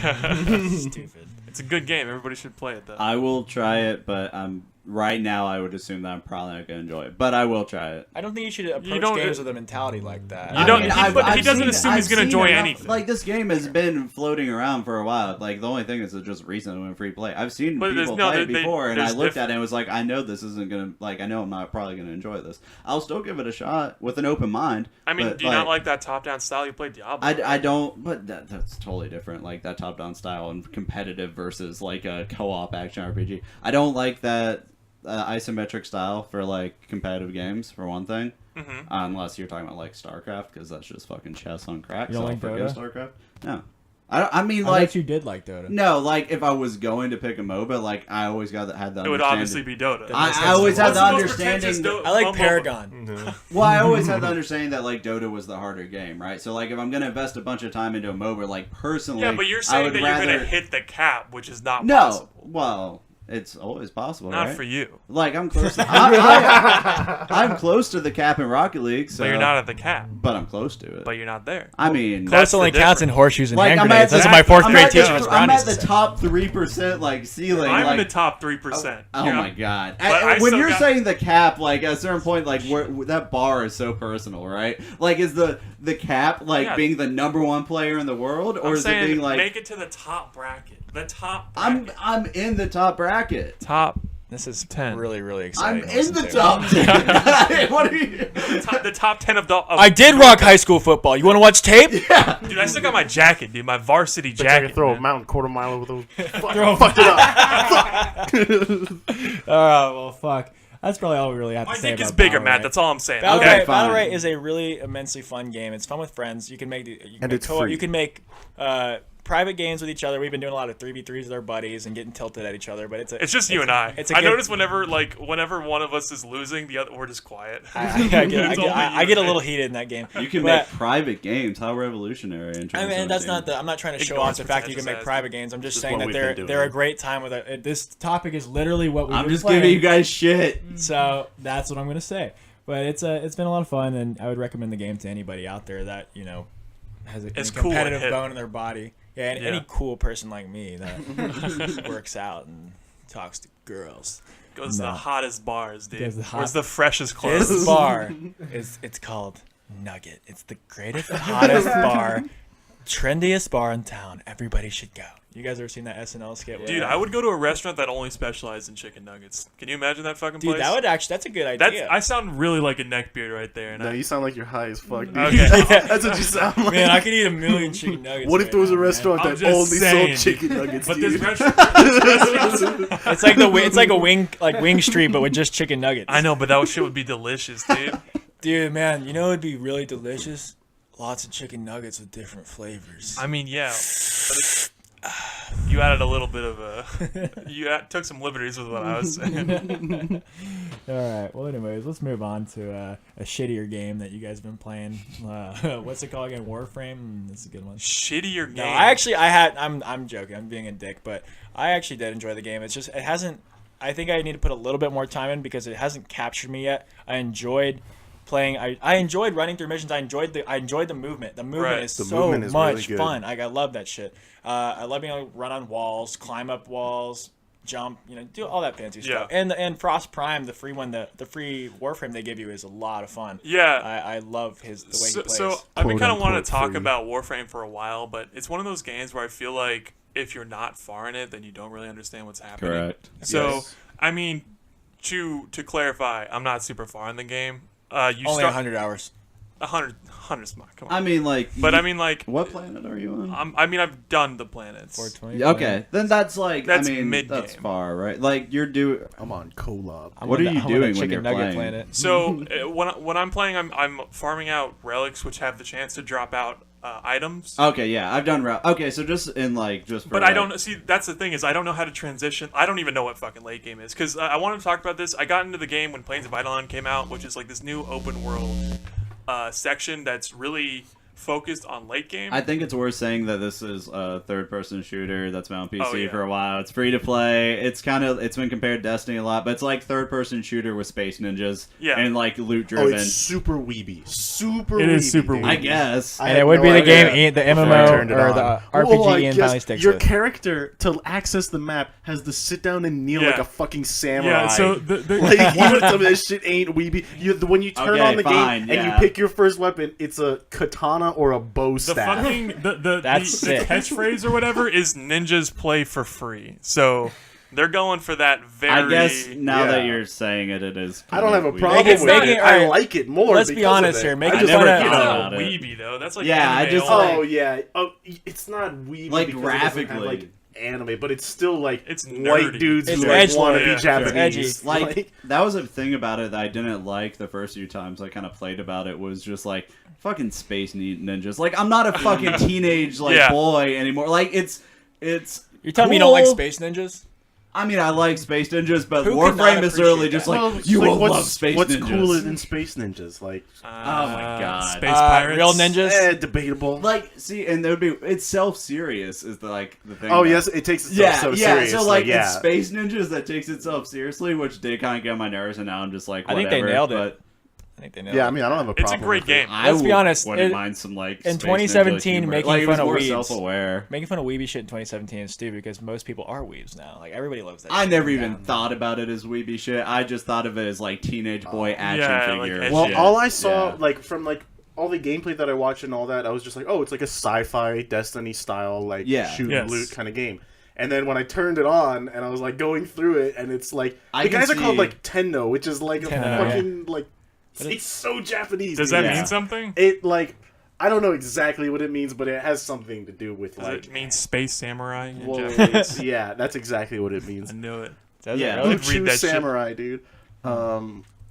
stupid. It's a good game. Everybody should play it though. I will try it, but right now I would assume that I'm probably not going to enjoy it. But I will try it. I don't think you should approach don't- games with a mentality like that. You don't- I mean, but he doesn't assume he's gonna seen enjoy enough- anything. Like, this game has been floating around for a while. Like, the only thing is it just recently went free play. I've seen But there's- people no, play it there- before, and I there's looked at it and was like, I know this isn't going to, like, I know I'm not probably going to enjoy this. I'll still give it a shot with an open mind. I mean, but, do you not like that top-down style? You play Diablo. I don't, but that's totally different. Like, that top-down style and competitive versus, like, a co-op action RPG. I don't like that isometric style for, like, competitive games, for one thing. Mm-hmm. Unless you're talking about, like, StarCraft, because that's just fucking chess on crack. You don't so like I'll forgive Dota? StarCraft. No. I mean, I like... thought you did like Dota. No, like, if I was going to pick a MOBA, like, I always had the It would understanding... obviously be Dota. I always had What's the the most pretentious understanding... I like MOBA? Paragon. Well, I always had the understanding that, like, Dota was the harder game, right? So, like, if I'm going to invest a bunch of time into a MOBA, like, personally... Yeah, but you're I saying would that you're rather... gonna hit the cap, which is not No! possible. Well, it's always possible, Not right? for you. Like, I'm close to... I'm close to the cap in Rocket League, so... But you're not at the cap. But I'm close to it. But you're not there. I mean... Close That's the only counts in difference. horseshoes and Like, hand I'm grenades. at That's the- what my fourth I'm grade at teacher the- was I'm around at the top 3%, like, ceiling. I'm like, in the top 3%. Oh Yeah. my god! I When still you're got- saying the cap, like at a certain point, like that bar is so personal, right? Like, is the cap like Yeah. being the number one player in the world, or I'm is it saying being like make it to the top bracket. The top bracket. I'm in the top bracket? top. This is 10. really, really I'm exciting. to in listen the to. top 10. What are you? The top 10 of the. I did rock high school football. You want to watch tape? Dude, I still got my jacket, dude. My varsity I jacket. can throw a man. mountain quarter mile over those. Fucked it up. Well, fuck. That's probably all we really have to My say dick about is bigger, Valorant. Matt. That's all I'm saying. Battle Okay, Right, fine. Battle Right is a really immensely fun game. It's fun with friends. You can make you can And make it's co-op. free. You can make private games with each other. We've been doing a lot of 3v3s with our buddies and getting tilted at each other. But It's just you and I. it's a I good- notice whenever one of us is losing, the other we're just quiet. I get It's only I you get a and little me. heated in that game. You can But- make private games. How revolutionary! In I mean, that's not the. I'm not trying to show Ignore off the fact that you can make pretentious private games. I'm just Just saying what that we've they're been they're a doing. great time with it. This topic is literally what we've I'm been just playing. giving you guys shit. So that's what I'm gonna say. But it's been a lot of fun, and I would recommend the game to anybody out there that has a It's any cool and competitive hip. bone in their body. Yeah, and Yeah. any cool person like me that works out and talks to girls. Goes to No. the hottest bars, dude. Goes to the Where's hot- the freshest This clothes? bar it's called Nugget. It's the greatest, hottest bar trendiest bar in town. Everybody should go. You guys ever seen that SNL skit? Dude, I would go to a restaurant that only specialized in chicken nuggets. Can you imagine that fucking Dude, place? that's a good idea. I sound really like a neckbeard right there. And No, you sound like you're high as fuck, dude. Okay. That's what you sound like. Man, I could eat a million chicken nuggets. What if right there was a now, man. restaurant I'm that just only saying. sold chicken nuggets? But dude? this restaurant, It's like a wing street, but with just chicken nuggets. I know, but that shit would be delicious, dude. Dude, man, you know it'd be really delicious. Lots of chicken nuggets with different flavors. I mean, yeah, but you added a little bit of took some liberties with what I was saying. All right. Well, anyways, let's move on to a shittier game that you guys have been playing. What's it called again? Warframe. This is a good one. Shittier game. No, I'm joking. I'm being a dick, but I actually did enjoy the game. It's just it hasn't. I think I need to put a little bit more time in because it hasn't captured me yet. I enjoyed playing. I enjoyed running through missions. I enjoyed the movement. The movement Right. is The so movement is much really good. fun. I love that shit. I love being able to run on walls, climb up walls, jump. Do all that fancy stuff. Yeah. And Frost Prime, the free one, the free Warframe they give you is a lot of fun. Yeah. I love the way he plays. So I've been kind of wanting Quote-unquote to talk free. about Warframe for a while, but it's one of those games where I feel like if you're not far in it, then you don't really understand what's happening. Correct. So, Yes. I mean, to clarify, I'm not super far in the game. You Only start 100 hours. 100 smart. Come on. I mean, like. But I mean, like, what planet are you on? I've done the planets. 420. Yeah, okay, then that's like. That's I mean, mid-game. that's far, right? Like you're doing. I'm on Kolob. What are you doing when chicken you're nugget playing? planet? So when I'm playing, I'm farming out relics, which have the chance to drop out items. Okay, yeah, I've done. Okay, so just in like just. For, But like, I don't see. That's the thing is I don't know how to transition. I don't even know what fucking late game is because I wanted to talk about this. I got into the game when Plains of Eidolon came out, which is like this new open world section that's really focused on late game. I think it's worth saying that this is a third-person shooter that's been on PC Oh, yeah. for a while. It's free to play. It's been compared to Destiny a lot, but it's like third-person shooter with space ninjas Yeah. and like Oh, loot-driven. it's super weeby. Super It weeby. is super dude. I guess. I And had it would no be the idea game, the before I MMO turned it or on. the Well, I RPG and guess finally sticks your with it. character to access the map has to sit down and kneel Yeah. like a fucking samurai. yeah. So the like you know, this shit ain't weeby. When you turn Okay, on the fine, game and you yeah. pick your first weapon, it's a katana or a bow the staff. fucking the That's sick. catchphrase or whatever is ninjas play for free. So they're going for that very. I guess now Yeah. that you're saying it, it is. I don't have a weird. problem It's with making- it. I alright, like it more. let's be because of honest it. here, make I it just fun never, of- you I know. don't know, about it. weeby though. That's like Yeah, I anime just all- like- Oh yeah. Oh, it's not weeby Like, because it doesn't have, graphically. like anime, but it's still like It's white nerdy. dudes It's who like, edgy. want to Yeah, be sure. Japanese. Edgy. Like that was a thing about it that I didn't like the first few times I kind of played about it was just like fucking space ninjas. Like I'm not a fucking teenage like Yeah. boy anymore. Like it's You're telling me you don't like cool. Space Ninjas? I mean, I like Space Ninjas, but Who Warframe cannot is literally appreciate just that? like Well, you like, will what's, love Space what's Ninjas. cooler than Space Ninjas? Like, Oh my God. Space pirates. Real ninjas? debatable. Like, see, and there would be it's self-serious is the thing. Oh that- yes, it takes itself Yeah, so yeah. seriously. So like, yeah. it's Space Ninjas that takes itself seriously, which did kind of get on my nerves, and now I'm just like, I think whatever. they nailed it. But I think they know. Yeah, I mean, I don't have a problem. It's a great with it. game. I Let's be honest, wouldn't it- mind some like in Space 2017 Ninja humor. making like, it was fun of more weebs. self-aware. Making fun of weeby shit in 2017 is stupid because most people are weebs now. Like everybody loves that. I shit. never even thought about it as weeby shit. I just thought of it as like teenage boy action yeah, like figure. edgy Well, shit. all I saw, Yeah. like from like all the gameplay that I watched and all that, I was just like, oh, it's like a sci-fi Destiny style, like Yeah. shoot Yes. and loot kind of game. And then when I turned it on and I was like going through it, and it's like I the can guys are called see- like Tenno, which is like a Tenno, fucking like it's so Japanese. Does dude. that Yeah. mean something? It like I don't know exactly what it means, but it has something to do with Does like. it mean space samurai in Well, Japanese? yeah, that's exactly what it means. I knew it. Does Yeah. it really? Read Uchu that shit. samurai, dude.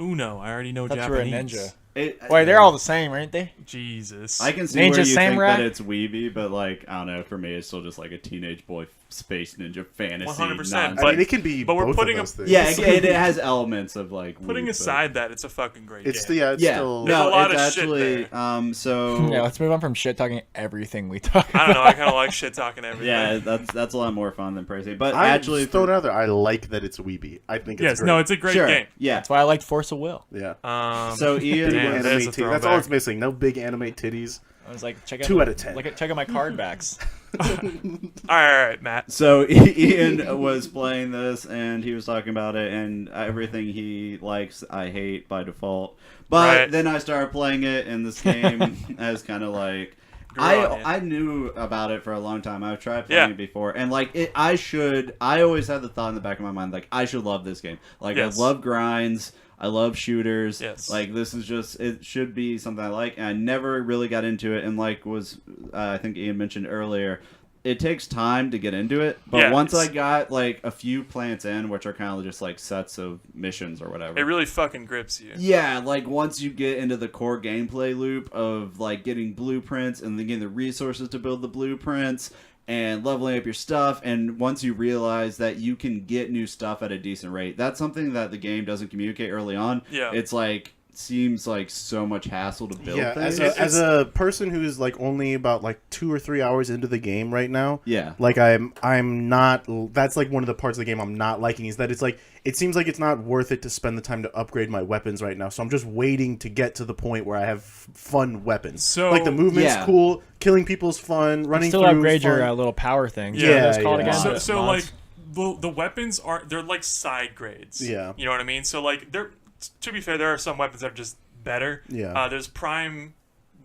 Uno. I already know That's for a Japanese. ninja. It- Wait, they're all the same, aren't they? Jesus. I can see Ninja where you Samurai? think that it's weeby, but like I don't know. For me, it's still just like a teenage boy space ninja fantasy. 100%, nonsense. I But- mean, it can be but we're both putting of those things. yeah, it has elements of like Putting weeb, but- aside that, it's a fucking great It's game. it's Yeah, still There's no, a lot it's of shit actually there. so Yeah, let's move on from shit talking everything we talk I about. don't know. I kind of like shit talking everything. yeah, that's a lot more fun than praising. But I actually, just throw it out there. I like that it's weeby. I think it's Yes. great. No, it's a great sure, game. yeah. That's why I liked Force of Will. yeah. So Ian, Big Damn, was- that anime is a titties. That's all throwback. it's missing. No big anime titties. I was like, check out 2 out of 10. check out my card backs. All right, Matt. So Ian was playing this and he was talking about it and everything he likes I hate by default. But Right. then I started playing it and this game has kind of like grew on you. I knew about it for a long time. I've tried playing it before, and like I always had the thought in the back of my mind, like I should love this game. Like Yes. I love grinds. I love shooters. Yes. Like this is just it should be something I like, and I never really got into it. And like I think Ian mentioned earlier, it takes time to get into it. But Yeah, once it's- I got like a few plants in, which are kind of just like sets of missions or whatever. It really fucking grips you. Yeah, like once you get into the core gameplay loop of like getting blueprints and then getting the resources to build the blueprints and leveling up your stuff, and once you realize that you can get new stuff at a decent rate, that's something that the game doesn't communicate early on. Yeah. It's like seems like so much hassle to build Yeah, things. as a person who's like only about like 2 or 3 hours into the game right now, Yeah. like I'm not. That's like one of the parts of the game I'm not liking is that it's like it seems like it's not worth it to spend the time to upgrade my weapons right now. So I'm just waiting to get to the point where I have fun weapons. So- like the movement's Yeah. cool, killing people's fun, running Still through upgrade fun. your little power things. Yeah, What are those called yeah. again? So Mods? like the weapons they're like side grades. Yeah. You know what I mean? So like to be fair, there are some weapons that are just better. Yeah. There's prime,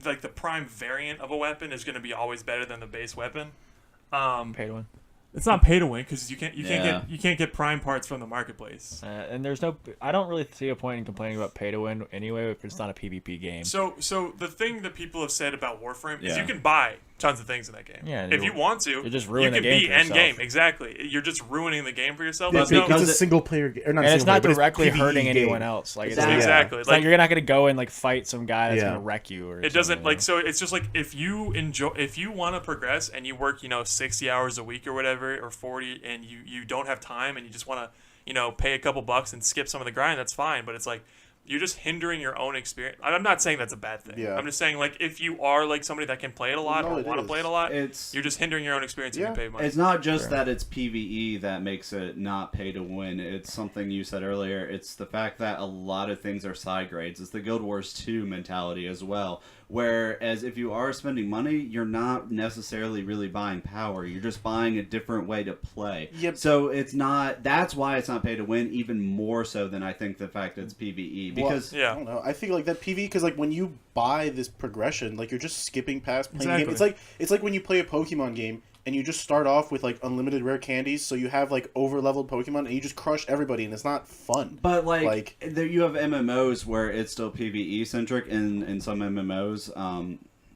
like the prime variant of a weapon is going to be always better than the base weapon. Pay to win. It's not pay to win because you can't Yeah. get prime parts from the marketplace. And there's no. I don't really see a point in complaining about pay to win anyway if it's not a PvP game. So the thing that people have said about Warframe is Yeah. you can buy tons of things in that game. Yeah, and if you want to, you're just you ruining can the game be for end yourself. game. Exactly, you're just ruining the game for yourself. Yeah, There's no- because it's a single player game, or not. And a it's single not player, but directly PvE hurting game. anyone else. Like it's Exactly. not, Exactly. it's like you're not gonna go and like fight some guy that's Yeah. gonna wreck you. Or It doesn't something, like so. It's just like if you want to progress and you work 60 hours a week or whatever or 40, and you don't have time and you just want to pay a couple bucks and skip some of the grind. That's fine, but it's like you're just hindering your own experience. I'm not saying that's a bad thing. Yeah. I'm just saying like if you are like somebody that can play it a lot No, or it want to is. play it a lot, It's you're just hindering your own experience if Yeah. you pay money. It's not just that it's PvE that makes it not pay to win. It's something you said earlier. It's the fact that a lot of things are side grades. It's the Guild Wars 2 mentality as well. Whereas if you are spending money, you're not necessarily really buying power. You're just buying a different way to play. Yep. So it's not. That's why it's not pay to win. Even more so than I think the fact that it's PvE because. Yeah. I don't know. I think like that PvE because like when you buy this progression, like you're just skipping past playing the game. Exactly. It's like when you play a Pokemon game and you just start off with like unlimited rare candies, so you have like over leveled Pokemon and you just crush everybody, and it's not fun. But like there you have MMOs where it's still PvE centric in some MMOs,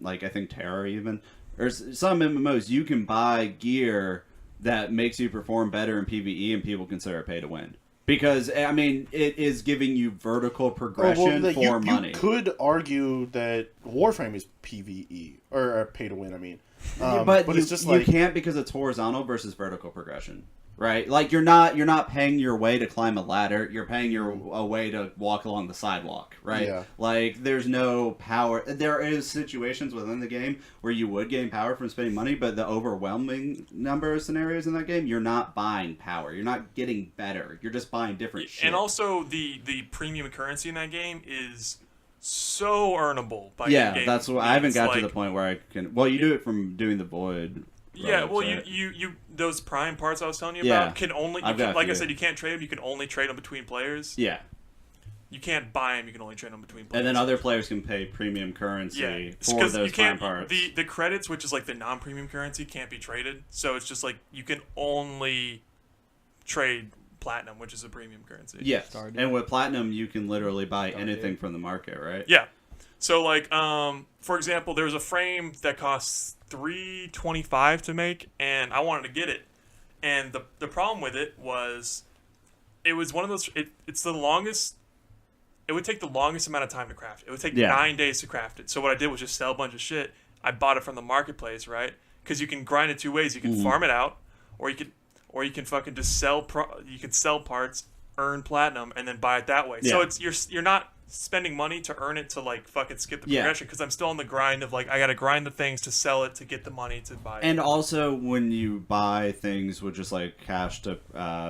like I think Terra even, or some MMOs you can buy gear that makes you perform better in PvE and people consider it pay to win. Because I mean, it is giving you vertical progression like, for money. You could argue that Warframe is PvE or pay to win. I mean, but it's just like you can't because it's horizontal versus vertical progression, right? Like you're not paying your way to climb a ladder. You're paying your a way to walk along the sidewalk, right? Yeah. Like there's no power. There is situations within the game where you would gain power from spending money, but the overwhelming number of scenarios in that game, you're not buying power. You're not getting better. You're just buying different shit. And also the premium currency in that game is so earnable by yeah, in-game that's what I haven't means. got to Like, the point where I can. Well, you do it from doing the void. Yeah, roads, well, right? you those prime parts I was telling you Yeah. about can only I've got a like I few. said, you can't trade them. You can only trade them between players. Yeah. You can't buy them. You can only trade them between players. And then other players can pay premium currency yeah, for because those you can't prime parts. the credits, which is like the non-premium currency, can't be traded. So it's just like you can only trade platinum, which is a premium currency. Yes, Stardew. and with platinum, you can literally buy Stardew. anything from the market, right? Yeah. So like for example, there's a frame that costs $325 to make, and I wanted to get it. And the problem with it was one of those it's the longest it would take the longest amount of time to craft it. It would take Yeah. 9 days to craft it. So what I did was just sell a bunch of shit. I bought it from the marketplace, right? Because you can grind it two ways. You can farm it out, or you can fucking just sell you can sell parts, earn platinum, and then buy it that way. So Yeah. it's you're not spending money to earn it to like fucking skip the Yeah. progression, because I'm still on the grind of like I gotta grind the things to sell it to get the money to buy it. And also, when you buy things with just like cash to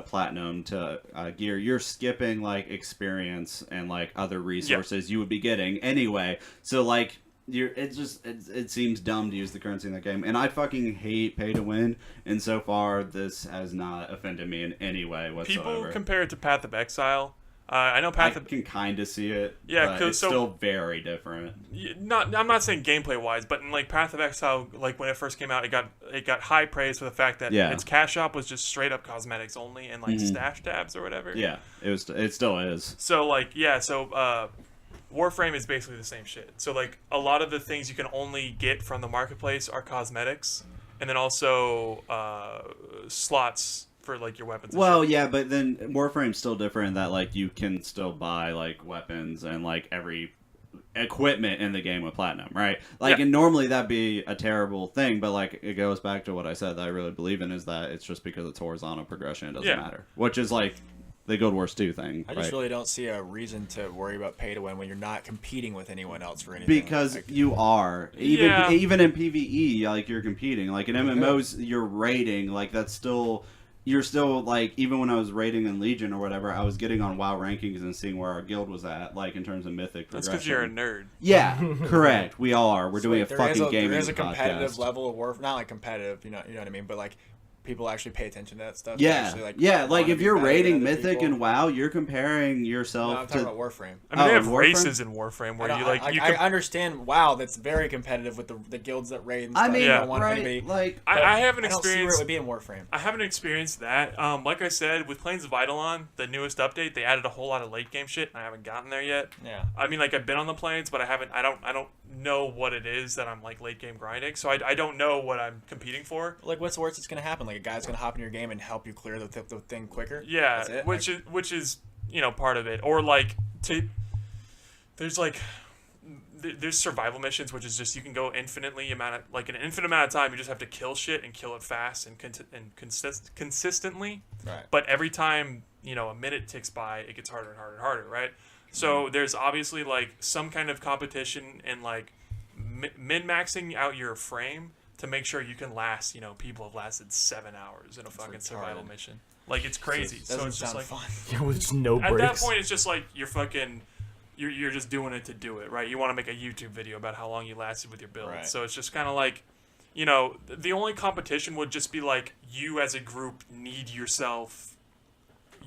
platinum to gear, you're skipping like experience and like other resources you would be getting anyway. So like, it seems dumb to use the currency in that game, and I fucking hate pay to win. And so far, this has not offended me in any way whatsoever. People compare it to Path of Exile. I know I Path of can kind of see it. Yeah, but 'cause it's so- still very different. I'm not saying gameplay wise, but in like Path of Exile, like when it first came out, it got high praise for the fact that Yeah. its cash shop was just straight up cosmetics only and like stash tabs or whatever. Yeah, it still is. So like Warframe is basically the same shit. So like a lot of the things you can only get from the marketplace are cosmetics, and then also slots for like your weapons. And Well, shit. yeah, but then Warframe's still different in that like you can still buy like weapons and like every equipment in the game with platinum, right? Like, Yeah. and normally that'd be a terrible thing, but like it goes back to what I said that I really believe in is that it's just because it's horizontal progression, it doesn't Yeah. matter, which is like the Guild Wars 2 thing, I just right? really don't see a reason to worry about pay to win when you're not competing with anyone else for anything. Because Like, you are even Yeah. even in PvE, like you're competing. Like in MMOs, you're raiding. Like that's still you're still like even when I was raiding in Legion or whatever, I was getting on WoW rankings and seeing where our guild was at, like in terms of mythic That's progression. because you're a nerd. Yeah, correct. We all are. We're so doing like, a fucking gaming there is a competitive podcast. level of war, not like competitive, you know what I mean, but like people actually pay attention to that stuff. Yeah, Actually, like, yeah. Like wanna if be you're better than raiding other Mythic people. and WoW, you're comparing No, yourself I'm talking to. about Warframe. I mean, they Oh, have Warframe? races in Warframe I, where don't- you like I, you I can. understand. WoW, that's very competitive with the guilds that raid. And stuff. I mean, You Yeah. don't want right? anybody. Like I haven't I don't see where it experienced. would be in Warframe. I haven't experienced that. Like I said, with Plains of Eidolon, the newest update, they added a whole lot of late game shit, and I haven't gotten there yet. Yeah. I mean, like I've been on the plains, but I don't know what it is that I'm like late game grinding. So I don't know what I'm competing for. Like, what's the worst that's gonna happen? Like, a guy's gonna hop in your game and help you clear the thing quicker. Yeah, That's it? which is part of it. Or like there's like there's survival missions, which is just you can go an infinite amount of time. You just have to kill shit and kill it fast and consistently. Right. But every time a minute ticks by, it gets harder and harder and harder, right? So there's obviously like some kind of competition and like min-maxing out your frame to make sure you can last. People have lasted 7 hours in a fucking survival retarded. mission. Like it's crazy. So Doesn't it's just sound like fun. Yeah, with just no at breaks. that point, it's just like you're just doing it to do it, right? You want to make a YouTube video about how long you lasted with your build. Right. So it's just kind of like, the only competition would just be like you as a group need yourself.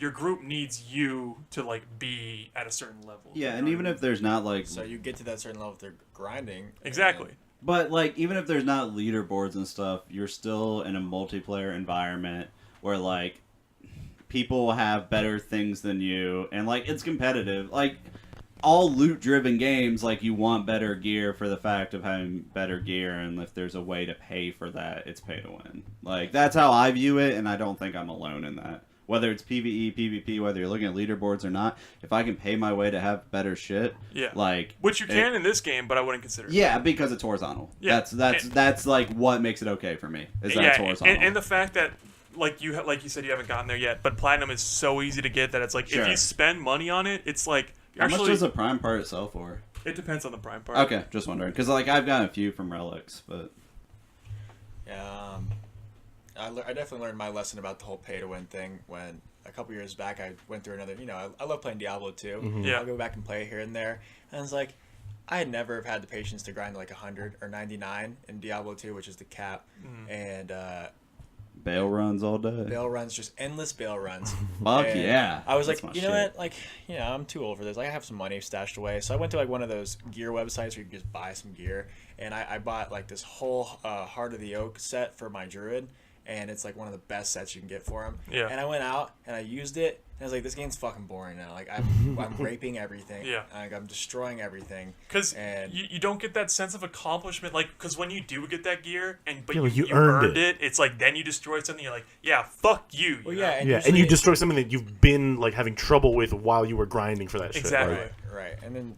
Your group needs you to like be at a certain level. yeah, You and know even what I if there's not like So you get to that certain level through grinding. mean? Exactly. But like even if there's not leaderboards and stuff, you're still in a multiplayer environment where like people have better things than you and like it's competitive. Like all loot driven games, like you want better gear for the fact of having better gear, and if there's a way to pay for that, it's pay to win. Like that's how I view it, and I don't think I'm alone in that. Whether it's PvE, PvP, whether you're looking at leaderboards or not, if I can pay my way to have better shit, Yeah. like Which you can in this game, but I wouldn't consider it. yeah, because it's horizontal. Yeah. That's like what makes it okay for me. Is that it's horizontal. and the fact that like you said you haven't gotten there yet, but platinum is so easy to get that it's like Sure. if you spend money on it, it's like How much actually does the prime part sell for? it depends on the prime part. Okay, just wondering because like I've gotten a few from relics, but Yeah. I definitely learned my lesson about the whole pay to win thing when a couple years back I went through another. I love playing Diablo 2. Yeah. I'll go back and play it here and there, and it's like I had never have had the patience to grind like 100 or 99 in Diablo 2, which is the cap, and bail runs all day. bail runs, just endless bail runs. Fuck And yeah! I was That's like, my you know shit. what? Like, I'm too old for this. Like, I have some money stashed away. So I went to like one of those gear websites where you can just buy some gear. And I bought like this whole Heart of the Oak set for my druid. And it's like one of the best sets you can get for him. Yeah. And I went out and I used it. And I was like, this game's fucking boring now. Like, I'm raping everything. Yeah. Like, I'm destroying everything. Because And- you don't get that sense of accomplishment, like because when you do get that gear but Yeah, like, you you earned earned it, it's like then you destroy something, you're like, yeah, fuck you. Well, you yeah. know? And Yeah, and usually- you destroy something that you've been like having trouble with while you were grinding for that shit. Exactly. Right? Right. And then,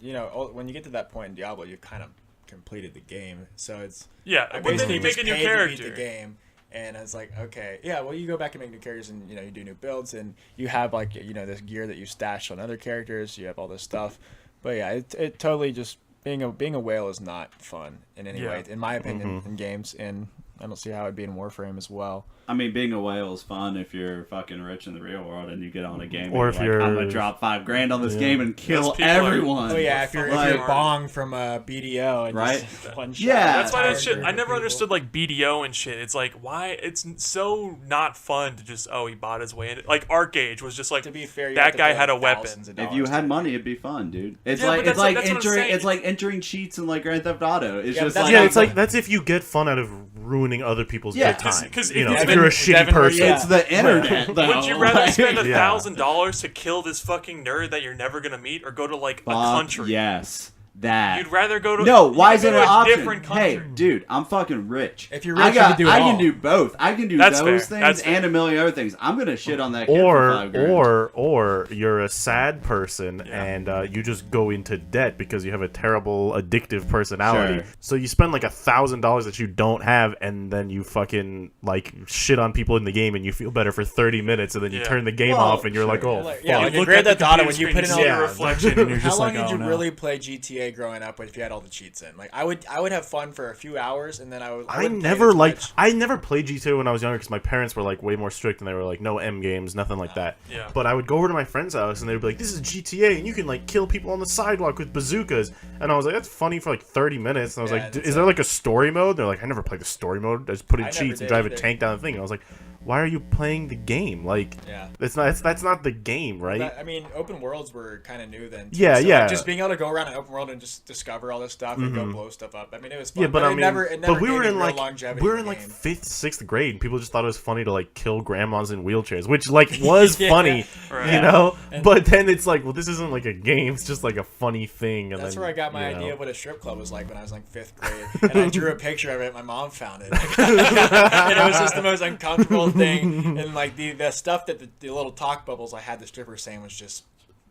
when you get to that point in Diablo, you've kind of completed the game. So it's. Yeah, I but then basically you make just a new paid to beat character. the game, and it's like, okay, yeah, well, you go back and make new characters, and you do new builds, and you have like this gear that you stash on other characters. You have all this stuff, but yeah, it totally just being a whale is not fun in any Yeah. way, in my opinion, in games. And I don't see how it'd be in Warframe as well. I mean, being a whale is fun if you're fucking rich in the real world and you get on a game. Or and if you're like, you're- I'm gonna drop $5,000 on this game and kill Those people are- everyone. Oh yeah, if you're Like- Bong from BDO and Right? just one shot. Yeah. That's why entire that shit. group I of never people. understood like BDO and shit. It's like why it's so not fun to just he bought his way in. Like Arcade was just like To be fair, you have that to guy pay, had a like, weapon. thousands of If dollars you to had do money, it. it'd be fun, dude. It's Yeah, like but it's that's like what I'm entering. saying. It's like entering cheats in like Grand Theft Auto. It's Yeah, just but like Yeah, it's like that's if you get fun out of ruining other people's Yeah, good time. 'cause You if know, Devin- if you're a shitty Devin, are you- person. it's the internet. Though. Would you rather Like- spend Yeah. $1,000 to kill this fucking nerd that you're never gonna meet, or go to like a Fuck country? Yes, that. You'd rather go to No, you why could is it go an to a option? different country. Hey, dude, I'm fucking rich. If you're I rich, you can do it I all. can do both. I can do That's those fair. things That's fair. and a million other things. I'm gonna shit on that kid for $5,000. Or you're a sad person Yeah. and you just go into debt because you have a terrible addictive personality. Sure. So you spend like $1,000 that you don't have, and then you fucking like shit on people in the game, and you feel better for 30 minutes, and then you Yeah. turn the game Well, off, and you're like, sure. oh, Like, fuck. yeah, like in look Grand at the Theft Auto, computer when you screen, put in all see Yeah. your reflection, and you're How just long like, did oh, you no. really play GTA growing up if you had all the cheats in? Like I would have fun for a few hours and then I I wouldn't play never as like much. I never played GTA when I was younger because my parents were like way more strict and they were like no M games, nothing like that. Yeah. But I would go over to my friend's house and they'd be like, "This is GTA and you can like kill people on the sidewalk with bazookas." And I was like, "That's funny for like 30 minutes." And I was Yeah, like, that's "Is there like a story mode?" They're like, "I never played the story mode. I just put in I never cheats and did drive a either. tank down the thing." And I was like, "Why are you playing the game? Like, Yeah. that's not the game, right?" That- I mean, open worlds were kind of new then. Too. Yeah, So, yeah. Like, just being able to go around an open world and just discover all this stuff and go blow stuff up. I mean, it was fun. Yeah, but I it mean, never, it never but we gave were me in real like longevity. we were in in the like game. 5th, 6th grade, and people just thought it was funny to like kill grandmas in wheelchairs, which like was Yeah. funny, Right. you know. And- But then it's like, well, this isn't like a game; it's just like a funny thing. And That's then, where I got my you know. idea of what a strip club was like when I was like 5th grade, and I drew a picture of it. My mom found it, and it was just the most uncomfortable thing. And like the stuff that the little talk bubbles I had the stripper saying was just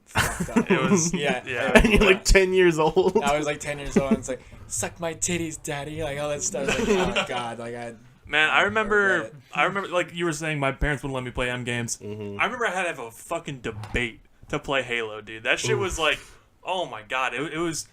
fucked up. It was Yeah. yeah. And you're like 10 years old. I was like 10 years old, and it's like, suck my titties, daddy, like all that stuff. I was like, oh my god, like Man, I remember, regret like you were saying, my parents wouldn't let me play M games. Mm-hmm. I remember I had to have a fucking debate to play Halo, dude. That shit was like, oh my god, it was